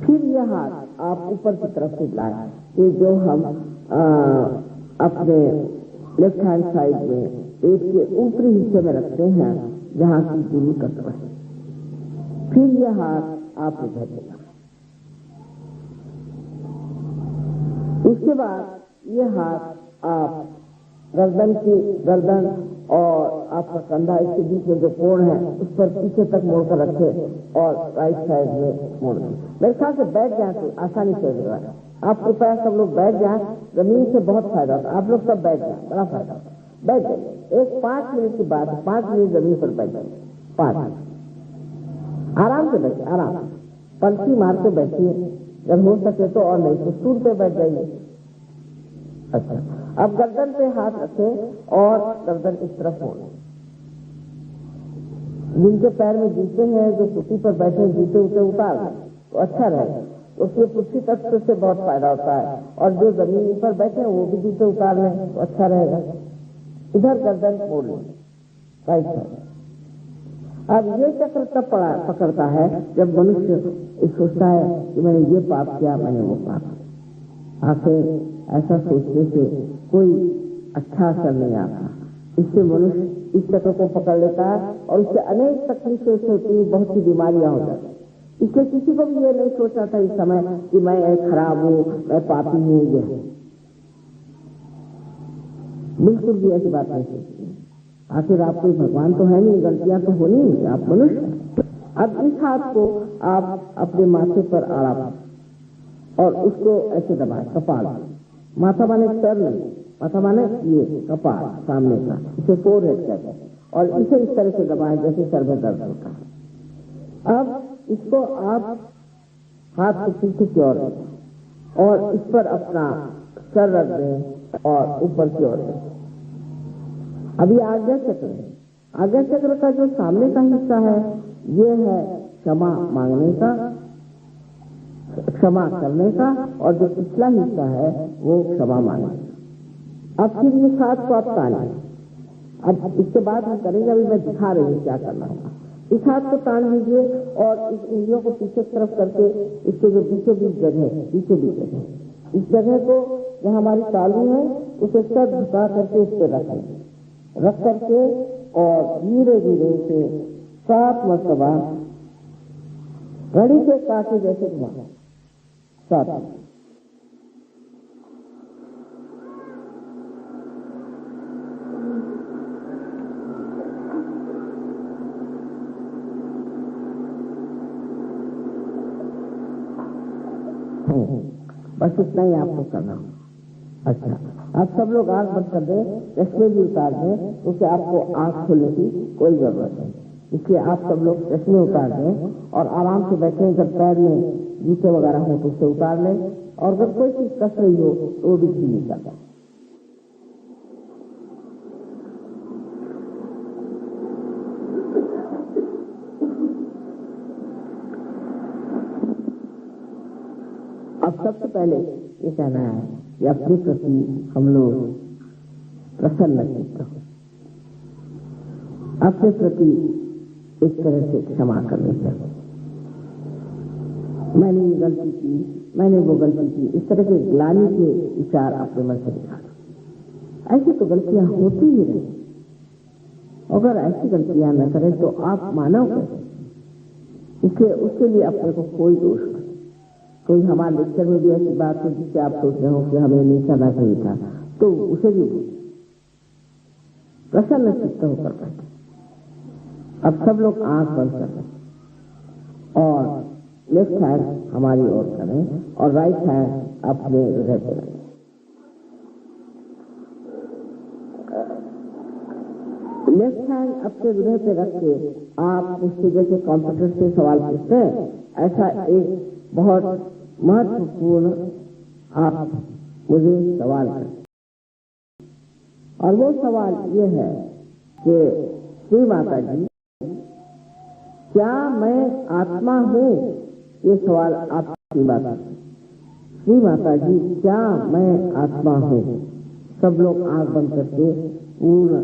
फिर यह हाथ आप ऊपर की तरफ से लाए, कि जो हम अपने लेफ्ट हैंड साइड में पेट के ऊपरी हिस्से में रखते हैं, जहाँ की गुरु तत्व है। फिर यह हाथ आप इधर लेना। उसके बाद यह हाथ आप गर्दन और आपका कंधा, इसके बीच में जो कोण है उस पर पीछे तक मोड़कर रखे और राइट साइड में मोड़ दें। मेरे ख्याल से बैठ जाए तो आसानी से होगा। आप कृपया सब लोग बैठ जाए, जमीन से बहुत फायदा होता है। आप लोग सब बैठ जाए, बड़ा फायदा होता है। बैठ जाइए, एक 5 मिनट की बात है, 5 मिनट जमीन पर बैठ जाइए। 5 मिनट आराम से बैठिए, आराम पलटी मार के बैठिए, जब हो सके तो, और नहीं तो स्टूल पे बैठ जाइए। अच्छा, अब गर्दन पे हाथ रखें और गर्दन इस तरफ मोड़ें। जिनके पैर में जूते हैं, जो कुर्सी पर बैठे जूते उते उतार तो अच्छा रहेगा, उसमें पृथ्वी तत्व से बहुत फायदा होता है। और जो जमीन पर बैठे हैं वो भी जूते उतार लें तो अच्छा रहेगा। इधर गर्दन मोड़ लें, राइट साइड। अब ये चक्र तब पकड़ता है जब मनुष्य सोचता है कि मैंने ये पाप किया, मैंने वो पाप किया। आखिर ऐसा सोचने से कोई अच्छा असर नहीं आता। इससे मनुष्य इस चक्र को पकड़ लेता है और उससे अनेक तकलीफें होती है, बहुत सी बीमारियां हो जाती है। इसलिए किसी को भी ये नहीं सोचना था इस समय कि मैं खराब हूँ, मैं पापी हूँ। ये बिल्कुल भी ऐसी बात नहीं सोचती। आखिर आप कोई भगवान तो है नहीं, गलतियां तो होनी नहीं, आप मनुष्य। अब इस हाथ को आप अपने माथे पर आड़ा और उसको ऐसे दबाए, कपाल। माथा माने सर नहीं, माथा माने ये कपाल सामने का, इसे फोरहेड कहते हैं। और इसे इस तरह से दबाएं जैसे सर में दर्द होता है। अब इसको आप हाथ को पीछे की ओर लें और इस पर अपना सर रख दें और ऊपर की ओर लें। अभी आज्ञा चक्र है। आज्ञा चक्र का जो सामने का हिस्सा है ये है क्षमा मांगने का, क्षमा करने का, और जो पिछला हिस्सा है वो क्षमा मांगने का। अब फिर ये हाथ को आप तानें। अब इसके बाद हम करेंगे, अभी मैं दिखा रही हूँ क्या करना होगा। इस हाथ को तान लीजिए और इस उंगलियों को पीछे की तरफ करके इसके जो बीचों बीच जगह इस जगह को जहाँ हमारी तालू है उसे सर झुका करके इस पर रख करके और धीरे धीरे से 7 मरतबा घड़ी के कांटे जैसे घुमाना। 7 बस इतना ही आपको करना। अच्छा, आप सब लोग आंख बंद कर दें, चश्मे भी उतार दें, क्योंकि आपको आंख खोलने की कोई जरूरत नहीं। इसलिए आप सब लोग चश्मे उतार दें और आराम से बैठें। अगर पैर में जूते वगैरह हो तो उसे उतार लें, और अगर कोई चीज कस रही हो तो वो भी नहीं करता। अब सबसे पहले ये कहना है कि अपने प्रति हम लोग प्रसन्न चित्त हो, अपने प्रति एक तरह से क्षमा करनी चाहिए। मैंने ये गलती की, मैंने वो गलती की, इस तरह के ग्लानि के विचार अपने मन से निकालें। ऐसी तो गलतियां होती ही नहीं। अगर ऐसी गलतियां न करें तो आप मानव कैसे? इसलिए उसके लिए अपने को कोई दोष नहीं। कोई हमारे लेक्चर में भी ऐसी बात हो जिससे आप सोच रहे हो कि हमें नहीं करना चाहिए था, तो उसे भी प्रसन्न चित्त होकर बैठे। अब सब लोग आंख बंद करें और लेफ्ट हैंड हमारी ओर करें और राइट हैंड अपने हृदय पर रखें। लेफ्ट हैंड अपने हृदय पे रख के आप मुझसे जैसे कंप्यूटर से सवाल पूछते हैं, ऐसा एक बहुत महत्वपूर्ण आप मुझे सवाल करें। और वो सवाल ये है कि श्री माता जी, क्या मैं आत्मा हूँ? ये सवाल आपकी बात है। श्री माता जी, क्या मैं आत्मा हूँ? सब लोग आंख बंद करके पूर्ण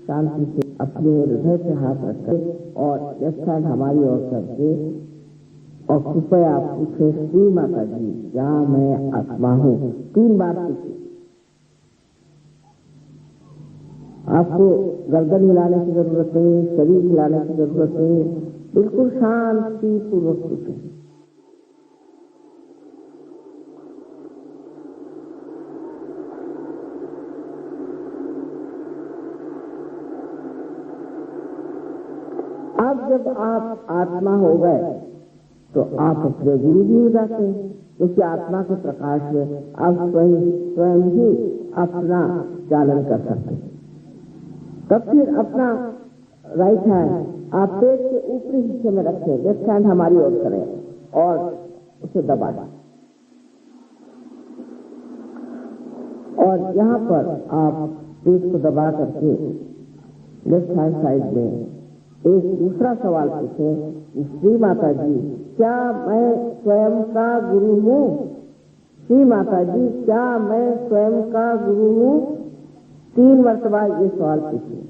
शांति से अपने हृदय पे हाथ रखकर और लेफ्ट हैंड हमारी ओर करके और कृपया पूछे, श्री माता जी, क्या मैं आत्मा हूँ? 3 बार पूछिए। आपको गर्दन हिलाने की जरूरत नहीं, शरीर हिलाने की जरूरत नहीं, बिल्कुल शांति पूर्वक पूछे। अब जब आप आत्मा हो गए तो आप अपने गुरु भी हो जाते हैं, क्योंकि आत्मा के प्रकाश में आप स्वयं ही अपना चालन कर सकते हैं। तब फिर अपना राइट हैंड आप पेट के ऊपरी हिस्से में रखें, लेफ्ट हैंड हमारी ओर करें और उसे दबा दें। और यहाँ पर आप पेट को दबा करके लेफ्ट हैंड साइड में एक दूसरा सवाल पूछे, श्री माता जी, क्या मैं स्वयं का गुरु हूँ? श्री माता जी, क्या मैं स्वयं का गुरु हूँ? 3 मरतबा ये सवाल पूछिए।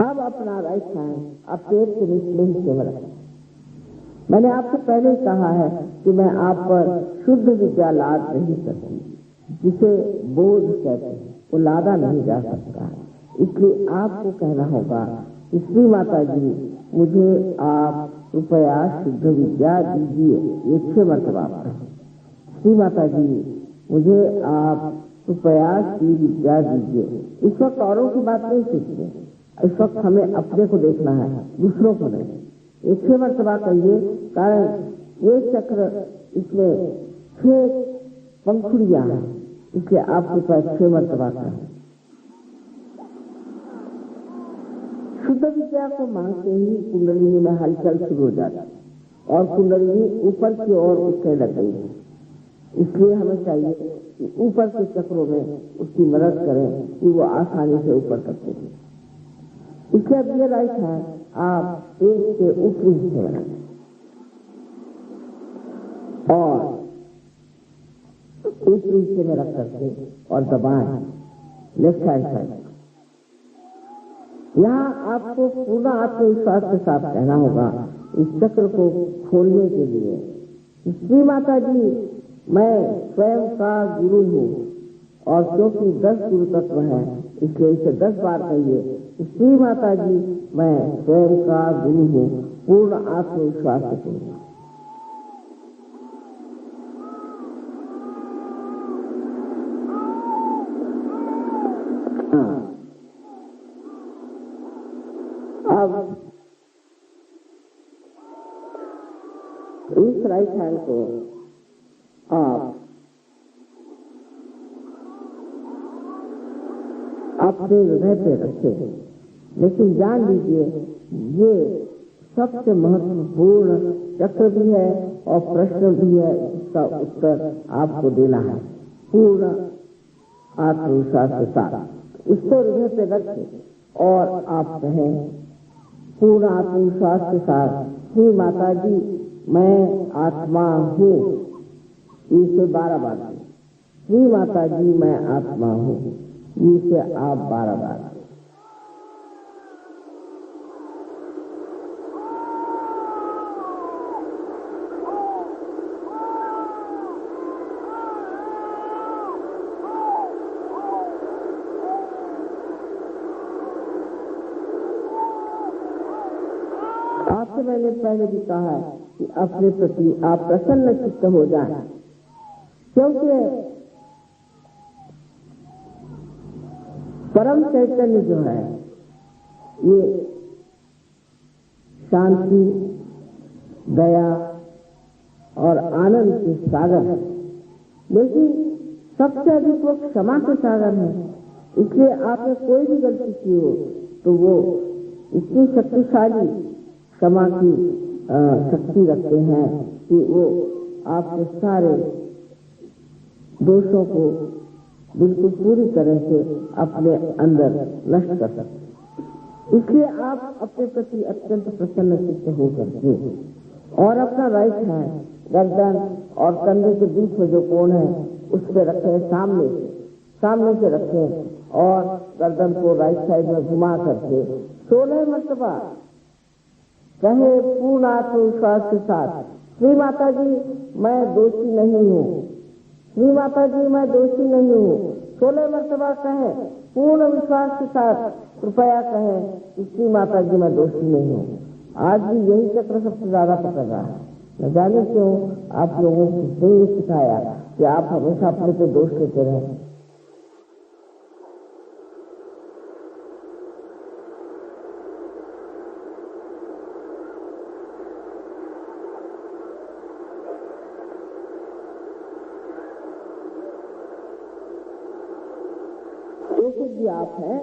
अब अपना राइट हैंड आप पेट के निचले हिस्से में रखें। मैंने आपसे पहले ही कहा है कि मैं आप पर शुद्ध विद्या लाद नहीं सकती, जिसे बोध कहते हैं, वो लादा नहीं जा सकता है। इसलिए आपको कहना होगा कि श्री माता जी, मुझे आप कृपया शुद्ध विद्या दीजिए। ये 6 मरतबा। श्री माता जी, मुझे आप कृपया श्री विद्या दीजिए। इस वक्त औरों की बात नहीं सीखनी, इस वक्त हमें अपने को देखना है, दूसरों को नहीं। ये 6 मर्तबा कहिए, कारण ये चक्र इसमें 6 पंखुड़ियां हैं, इसलिए आपके पास 6 मर्तबा का है। शुद्ध विद्या को मांगते ही कुंडलिनी में हलचल शुरू हो जाती है और कुंडलिनी ऊपर की ओर उठने लग गई है। इसलिए हमें चाहिए कि ऊपर के चक्रों में उसकी मदद करें कि वो आसानी से ऊपर तक पहुंचे। इसलिए अब ये राइट है, आप पेट के ऊपरी हिस्से में रखें और ऊपरी हिस्से में रख करके और दबाएं लेफ्ट हैंड साइड। यहाँ आपको पूर्ण आत्मविश्वास के साथ कहना होगा इस चक्र को खोलने के लिए, श्री माता जी मैं स्वयं का गुरु हूँ, और क्योंकि 10 गुरु तत्व है इसलिए इसे 10 बार कहिए, श्री माता जी मैं स्वयं का गुरु हूँ, पूर्ण आत्मविश्वास से कहिए। अब इस राइट हैंड को आप अपने हृदय पे रखें, लेकिन जान लीजिए ये सबसे महत्वपूर्ण चक्र भी है और प्रश्न भी है, इसका उत्तर आपको देना है पूर्ण आत्मविश्वास के साथ। इसको हृदय पे रखें और आप कहें पूर्ण आत्मविश्वास के साथ, श्री माता जी मैं आत्मा हूँ। इसे 12 बार, श्री माता जी मैं आत्मा हूँ, इसे आप 12 बार। आपसे मैंने पहले भी कहा है कि अपने प्रति आप प्रसन्न चित्त हो जाएं, क्योंकि परम चैतन्य जो है ये शांति, दया और आनंद के सागर है, लेकिन सबसे अधिक वो क्षमा के सागर है। इसलिए आपने कोई भी गलती की हो तो वो इतनी शक्तिशाली क्षमा की शक्ति रखते हैं कि वो आपके सारे दोषों को बिल्कुल पूरी तरह से अपने अंदर नष्ट कर सकते। इसलिए आप अपने प्रति अत्यंत प्रसन्न चित्त होकर के और अपना राइट हैंड गर्दन और कंधे के बीच में जो कोण है उस पर रखें, सामने से रखें और गर्दन को राइट साइड में घुमा करके 16 मर्तबा कहे पूर्ण आत्मविश्वास के साथ, श्री माता जी मैं दोषी नहीं हूँ, श्री माता जी मैं दोषी नहीं हूँ। 16 मर्तबा कहे पूर्ण विश्वास के साथ, कृपया कहे श्री माता जी मैं दोषी नहीं हूँ। आज भी यही चक्र सबसे ज्यादा पकड़ रहा है। न जाने क्यों आप लोगों को ये सिखाया कि आप हमेशा अपने पे दोष लेते रहे। भी आप हैं,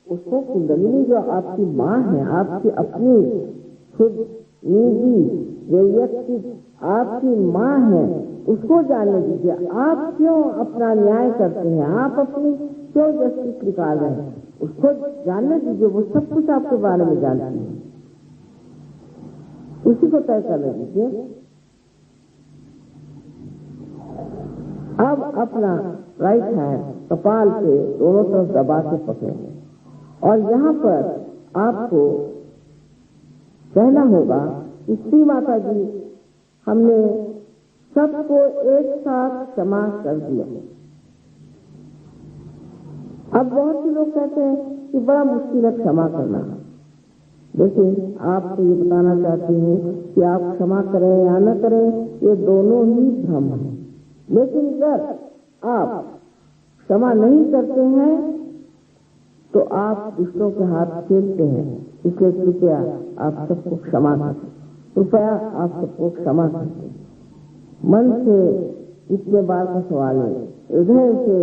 उसको कुंडलिनी जो आपकी माँ है, आपकी अपनी खुद निजी वैयक्तिक आपकी माँ है, उसको जानने दीजिए। आप क्यों अपना न्याय करते हैं, आप अपनी क्यों जस्टिस निकाल रहे हैं, उसको जानने दीजिए। वो सब कुछ आपके बारे में जानती है, उसी को तय करने दीजिए। अब अपना राइट हैंड कपाल पे दोनों तरफ दबा के पकड़ेंगे और यहाँ पर आपको कहना होगा कि श्री माता जी हमने सबको एक साथ क्षमा कर दिया। अब बहुत से लोग कहते हैं कि बड़ा मुश्किल है क्षमा करना। देखिए आपको ये बताना चाहती हूँ कि आप क्षमा करें या न करें ये दोनों ही भ्रम है, लेकिन अगर आप क्षमा नहीं करते हैं तो आप दूसरों के हाथ खेलते हैं। इसलिए कृपया आप सबको क्षमा करें, कृपया आप सबको क्षमा करें। मन से इतने बार का सवाल है, हृदय से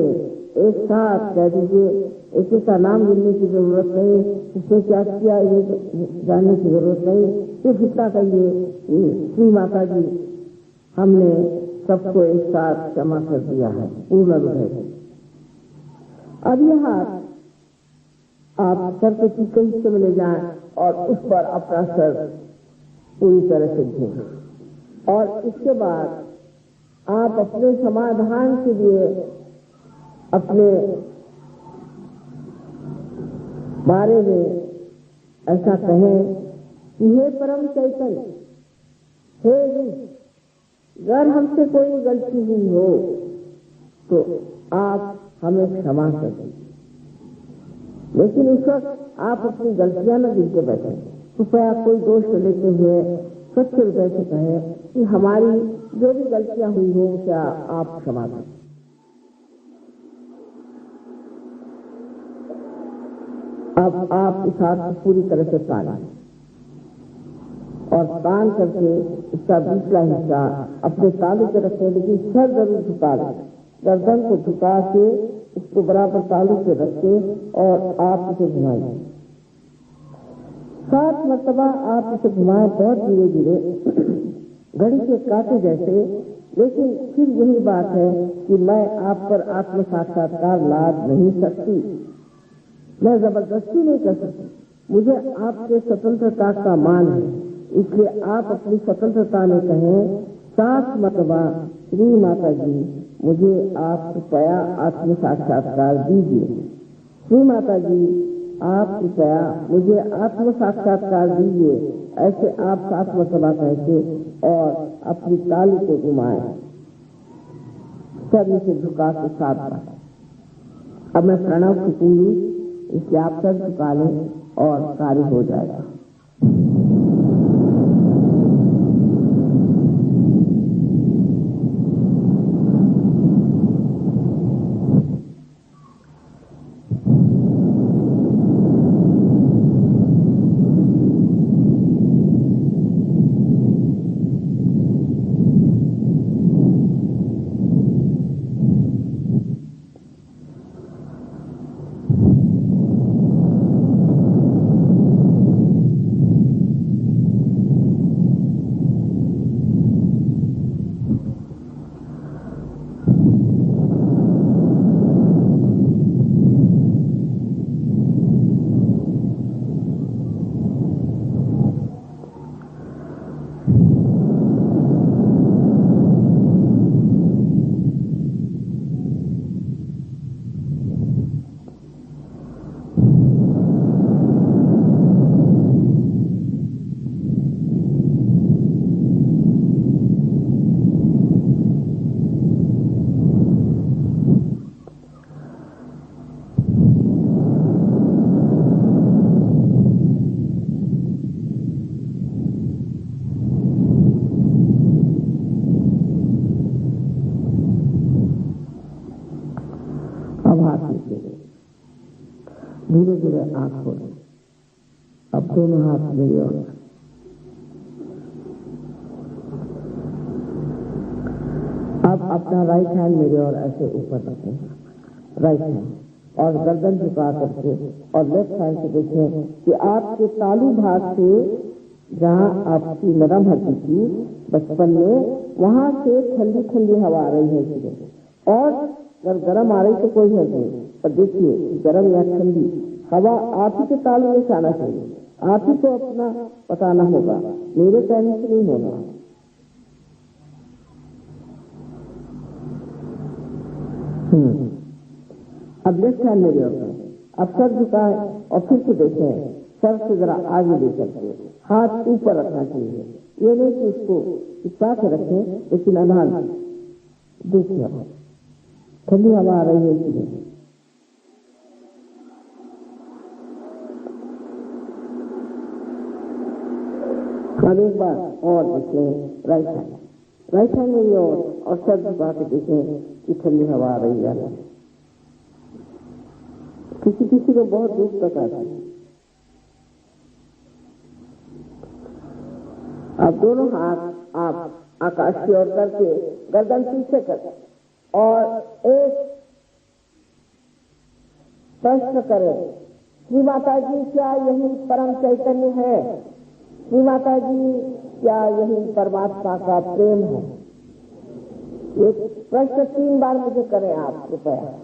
एक साथ कह दीजिए, एक का नाम गिनने की जरूरत नहीं, इसने क्या किया ये जानने की जरूरत नहीं, सिर्फ इतना कहिए, श्री माता जी हमने सबको एक साथ क्षमा कर दिया है पूर्ण हृदय से। अब यह आप सर के पीछे हिस्से में ले जाएं और उस पर अपना सर पूरी तरह से घें और इसके बाद आप अपने समाधान के लिए अपने बारे में ऐसा कहें कि हे परम चैतन्य, हे अगर हमसे कोई गलती हुई हो तो आप हमें क्षमा कर दें, लेकिन उस वक्त आप अपनी गलतियां न गिनते बैठे। कृपया कोई दोष लेते हुए स्वच्छ हृदय से कहें कि हमारी जो भी गलतियां हुई हो क्या आप क्षमा करें। अब आप इस हाथ को पूरी तरह से तानें और तान करके इसका दूसरा हिस्सा अपने तालू पे रखें, लेकिन सर जरूर झुका लें, गर्दन को झुका के इसको बराबर तालू पे रखें और आप इसे घुमाइए 7 मरतबा। आप इसे घुमाएं बहुत धीरे धीरे, घड़ी के कांटे जैसे, लेकिन फिर यही बात है कि मैं आप पर आत्म साक्षात्कार लाद नहीं सकती, मैं जबरदस्ती नहीं कर सकती, मुझे आपके स्वतंत्रता का मान है, इसलिए आप अपनी स्वतंत्रता में कहें 7 मरतबा, श्री माता जी मुझे आप कृपया आत्म साक्षात्कार दीजिए, श्री माता जी आप कृपया मुझे आत्म साक्षात्कार दीजिए। ऐसे आप 7 मरतबा कहते और अपनी ताली को घुमाएं, सर से झुका के 7 बार। अब मैं प्रणव फूकूंगी, इसलिए आप सर झुका लें और कार्य हो जाएगा। धीरे धीरे आंख खोलें, अब दोनों हाथ मेरी ओर, अब अपना राइट हैंड मेरे और ऐसे ऊपर रखें, राइट हैंड, और गर्दन झुका करके और लेफ्ट हैंड से देखें कि आपके तालू भाग से जहाँ आपकी नरम हड्डी थी बचपन में, वहां से ठंडी ठंडी हवा आ रही है, और अगर गर्म आ रही तो कोई है नहीं, पर देखिए गर्म या ठंडी हवा आप ही के तालू में आना चाहिए, आप ही को अपना बताना होगा, मेरे कहने से नहीं होना। अब लेफ्ट हैंड मेरे ओर, अब सर झुकाए और फिर से देखें, सर से जरा आगे ले करके हाथ ऊपर रखना चाहिए, ये नहीं कि इसको चिपका के रखें, लेकिन अनाज देखिए ठंडी हवा आ रही है इसलिए। अब एक बार और देखें राइट हैंड मेरी ओर, और सर झुका के देखें कि ठंडी हवा आ रही है। किसी किसी को बहुत दूर तक आती है, अब दोनों हाथ आप आकाश की ओर करके गर्दन पीछे करें और एक प्रश्न करें, श्री माता जी क्या यही परम चैतन्य है? श्री माता जी क्या यही परमात्मा का प्रेम है? ये प्रश्न 3 बार मुझे करें आप कृपया।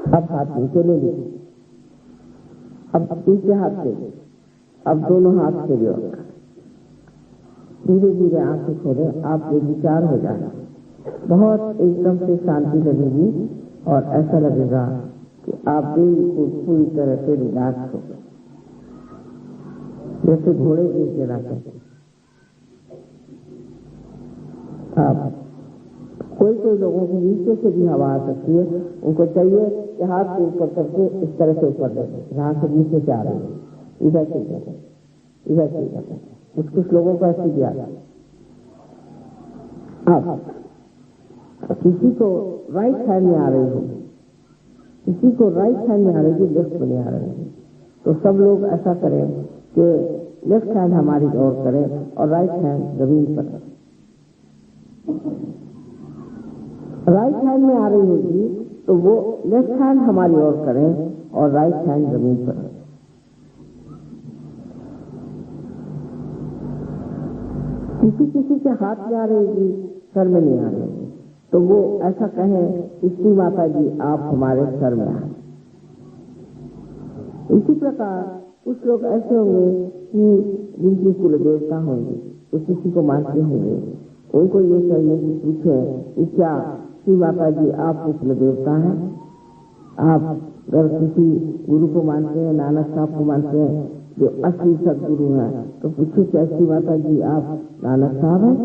अब हाथ नीचे ले लीजिए, अब दूसरे हाथ से, अब दोनों हाथ से जोड़ धीरे धीरे आंखें खोलें। आप ये विचार हो जाना, बहुत एकदम से शांति लगेगी और ऐसा लगेगा कि आप बिल्कुल पूरी तरह से रिलैक्स हो गए, जैसे घोड़े एक जगह करते। आप कोई लोगों को नीचे से भी हवा आ सकती है, उनको चाहिए कि हाथ को ऊपर करके इस तरह से ऊपर ले, जहाँ से नीचे से आ रही है इधर से करते, इधर से करते। कुछ लोगों को ऐसी भी आता है। किसी को राइट हैंड में आ रही होगी, किसी को राइट हैंड में आ रही है, लेफ्ट में नहीं आ रही है, तो सब लोग ऐसा करें कि लेफ्ट हैंड हमारी ओर करें और राइट हैंड जमीन पर रखें। राइट हैंड में आ रही होगी तो वो लेफ्ट हैंड हमारी ओर करें और राइट हैंड जमीन पर रखें। किसी के हाथ में आ रही होगी, सर में नहीं आ रही होगी, तो वो ऐसा कहें, श्री माता जी आप हमारे सर में आए। इसी प्रकार कुछ लोग ऐसे होंगे कि जिनकी कुल देवता होंगे, तो किसी को मानते होंगे, उनको ये चाहिए कि पूछे कि क्या श्री माता जी आप कुल देवता हैं? आप अगर किसी गुरु को मानते हैं, नानक साहब को मानते हैं जो असली सदगुरु हैं, तो पूछे क्या श्री माता जी आप नानक साहब हैं?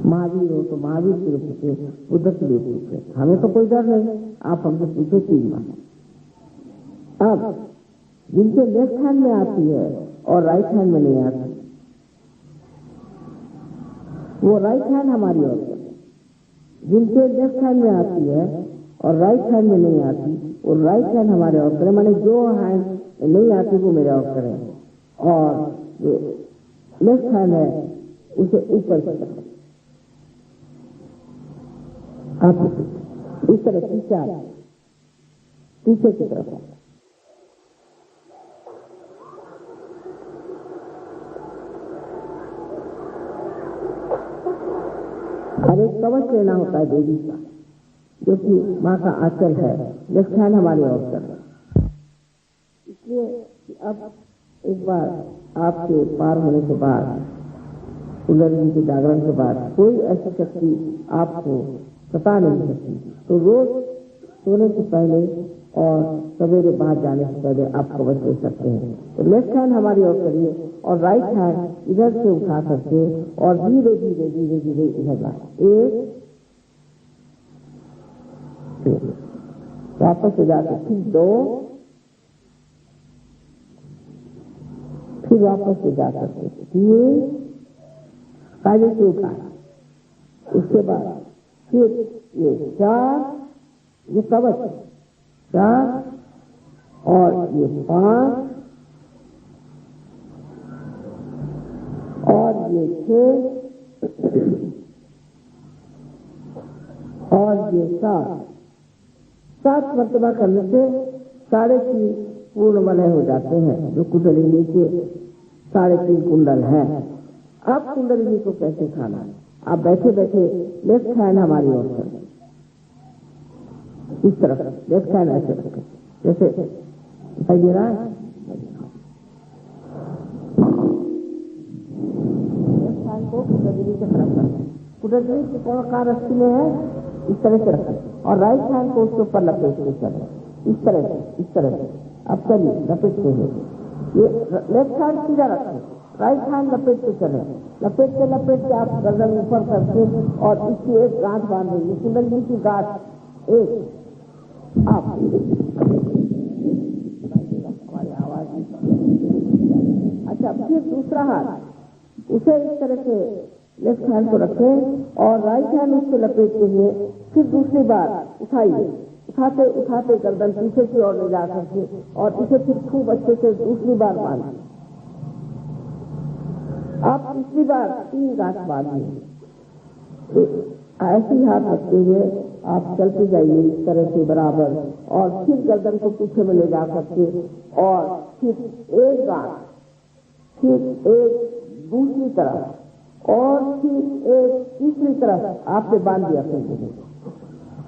महावीर हो तो महावीर के लिए पूछे, बुद्ध के लिए पूछे, हमें तो कोई डर नहीं, आप हमसे पूछे 3 बार। अब जिनके लेफ्ट हैंड में आती है और राइट हैंड में नहीं आती, वो राइट हैंड हमारी ओर करें। जिनके लेफ्ट हैंड में आती है और राइट हैंड में नहीं आती, वो राइट हैंड हमारे ओर करें, माने जो हैंड नहीं आती वो मेरे ओर करें, और जो लेफ्ट हैंड है उसे ऊपर से करें। आप इस तरह पीछे की तरफ। अब एक कवच लेना होता है देवी का, जो कि माँ का आंचल है, लेफ्ट हैंड हमारी ओर कर। इसलिए अब एक बार आपके पार होने के बाद, कुंडलिनी के जागरण के बाद, कोई ऐसी शक्ति आपको बता नहीं सकती, तो रोज सोने से पहले और सवेरे बाहर जाने से पहले आप कवच ले सकते हैं। तो लेफ्ट हैंड हमारी ओर करिए और राइट हैंड इधर से उठा करके और धीरे धीरे धीरे धीरे इधर लाए। 1 वापस से जाकर फिर 2, फिर वापस से जाकर 3, काले से उठाया, उसके बाद फिर ये 4, ये कवच 4 और ये 5 और ये 6 और ये 7 मर्तबा करने से 3.5 पूर्ण वलय हो जाते हैं, जो कुंडलिनी के 3.5 कुंडल हैं। अब कुंडलिनी को कैसे खाना है? आप बैठे बैठे लेफ्ट हैंड हमारी ओर करें, इस तरफ लेफ्ट हैंड ऐसे रखें, जैसे दिखाई दे रहा है। लेफ्ट हैंड को कुंडलिनी के तरफ रखें, कुंडलिनी के कोणाकार रस्सी में है, इस तरह से रखें, और राइट हैंड को उसके ऊपर लपेट के चलें, इस तरह से। अब चलिए लपेटते हैं, ये लेफ्ट हैंड सीधा रखें, राइट हैंड लपेट के चलें, लपेट के आप गर्दन ऊपर करके और इसकी एक गांठ बांध देंगे, कुंडलिनी की गांठ एक। आप हमारी आवाज। अच्छा, फिर दूसरा हाथ उसे इस तरह से लेफ्ट हैंड को रखें और राइट हैंड उससे लपेटते हुए फिर दूसरी बार उठाइए, उठाते उठाते गर्दन पीछे की ओर ले जा करके और इसे फिर खूब अच्छे से दूसरी बार बांधिए। आप तीसरी बार 3 गांठ बांधिए। ऐसे ही हाथ रखते हुए आप चलते जाइए इस तरह से बराबर, और फिर गर्दन को पीछे में ले जा करके और फिर एक गांठ, फिर एक दूसरी तरफ और फिर एक तीसरी तरफ आपने बांध दिया फिर।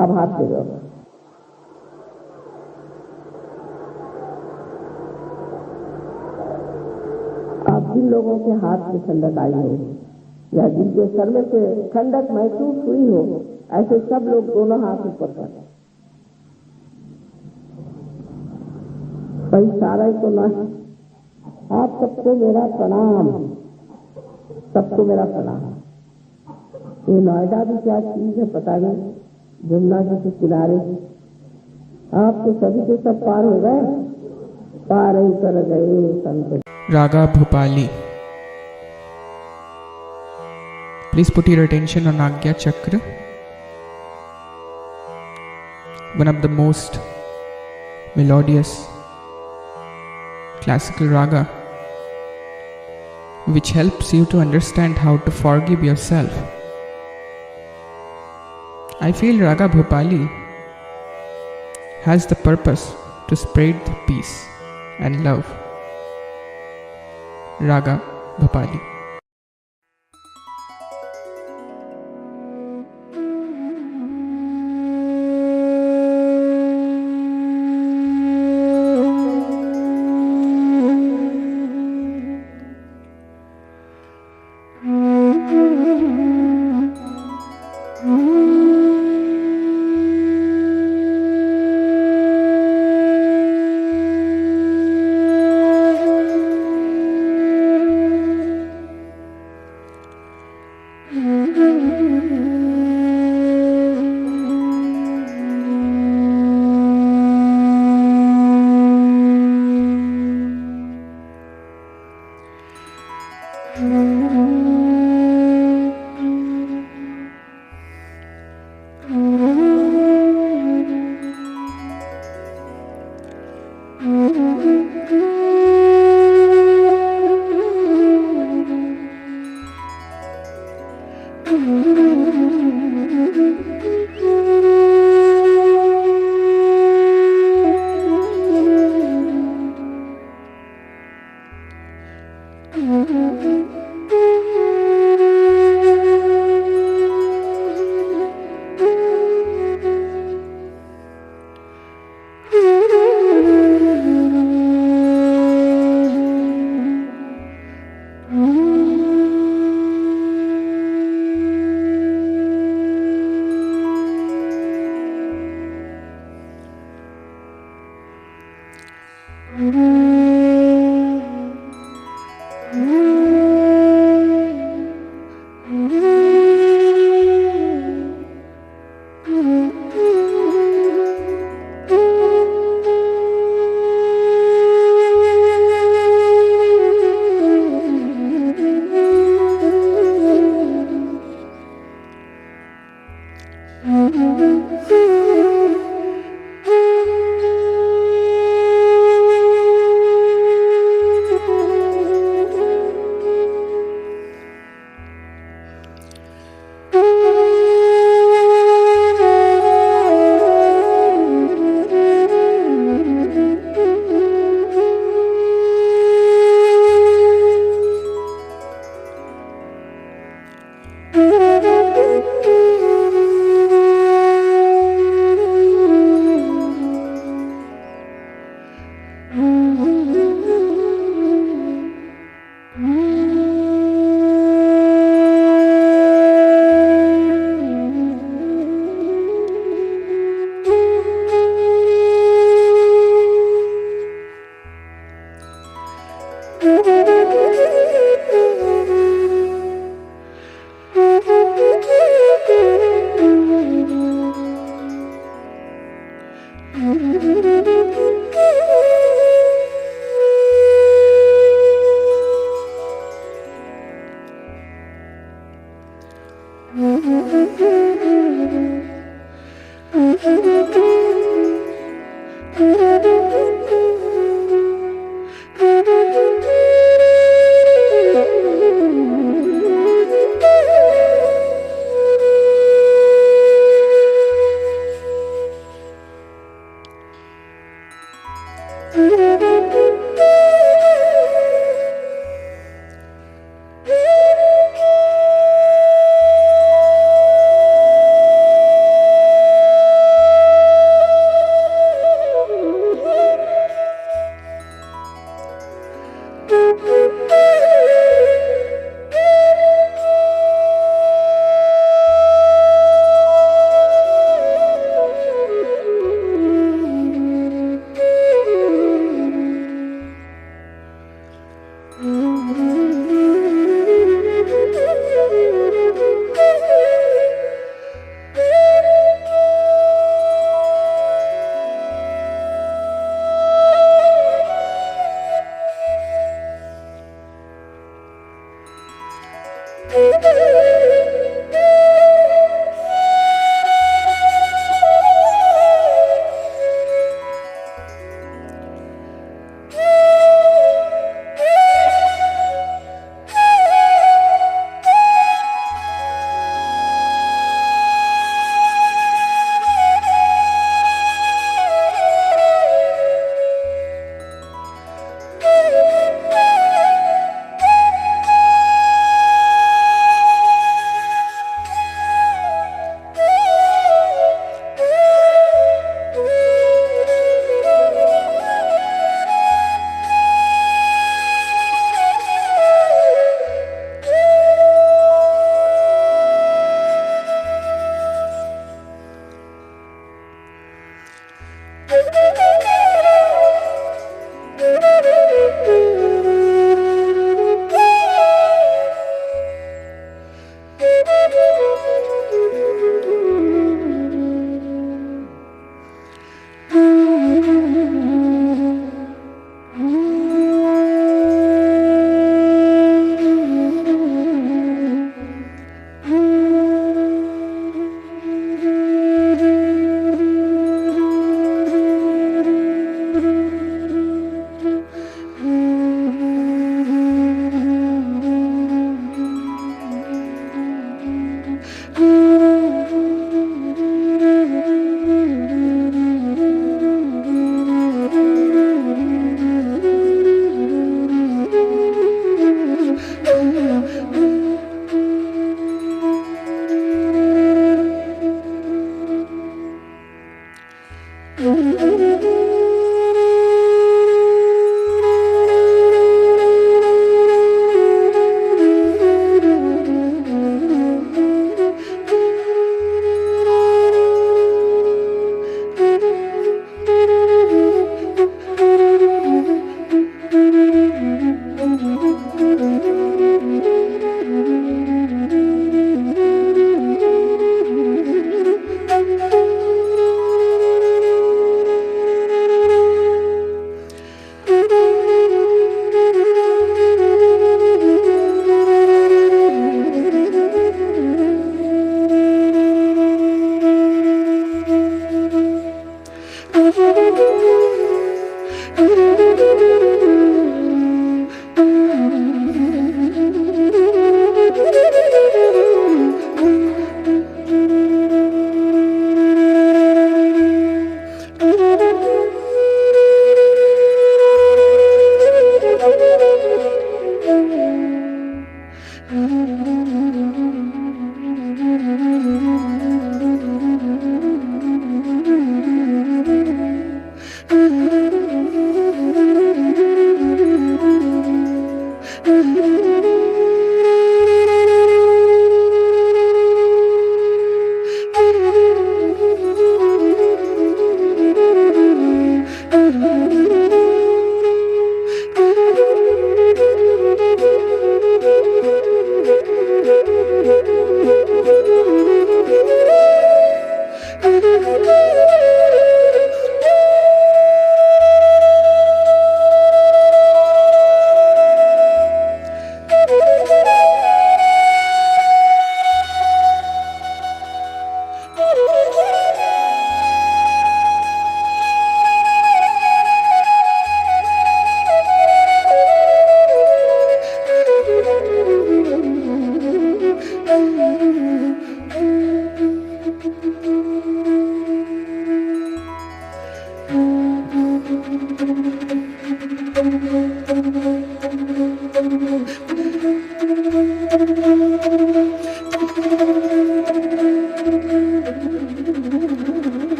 अब हाथ दे दो। अब जिन लोगों के हाथ में ठंडक आई हो या जिनके सर में से ठंडक महसूस हुई हो, ऐसे सब लोग दोनों हाथ ऊपर कर। भाई सारा ही तो ना, आप सबको मेरा प्रणाम, सबको मेरा प्रणाम। ये नोएडा भी क्या चीज है पता नहीं, जमुना जी के किनारे आप तो सभी के सब पार हो गए, पार ही कर गए संत। Raga Bhopali. Please put your attention on Agya Chakra, one of the most melodious classical raga, which helps you to understand how to forgive yourself. I feel Raga Bhopali has the purpose to spread the peace and love. Raga Bhopali.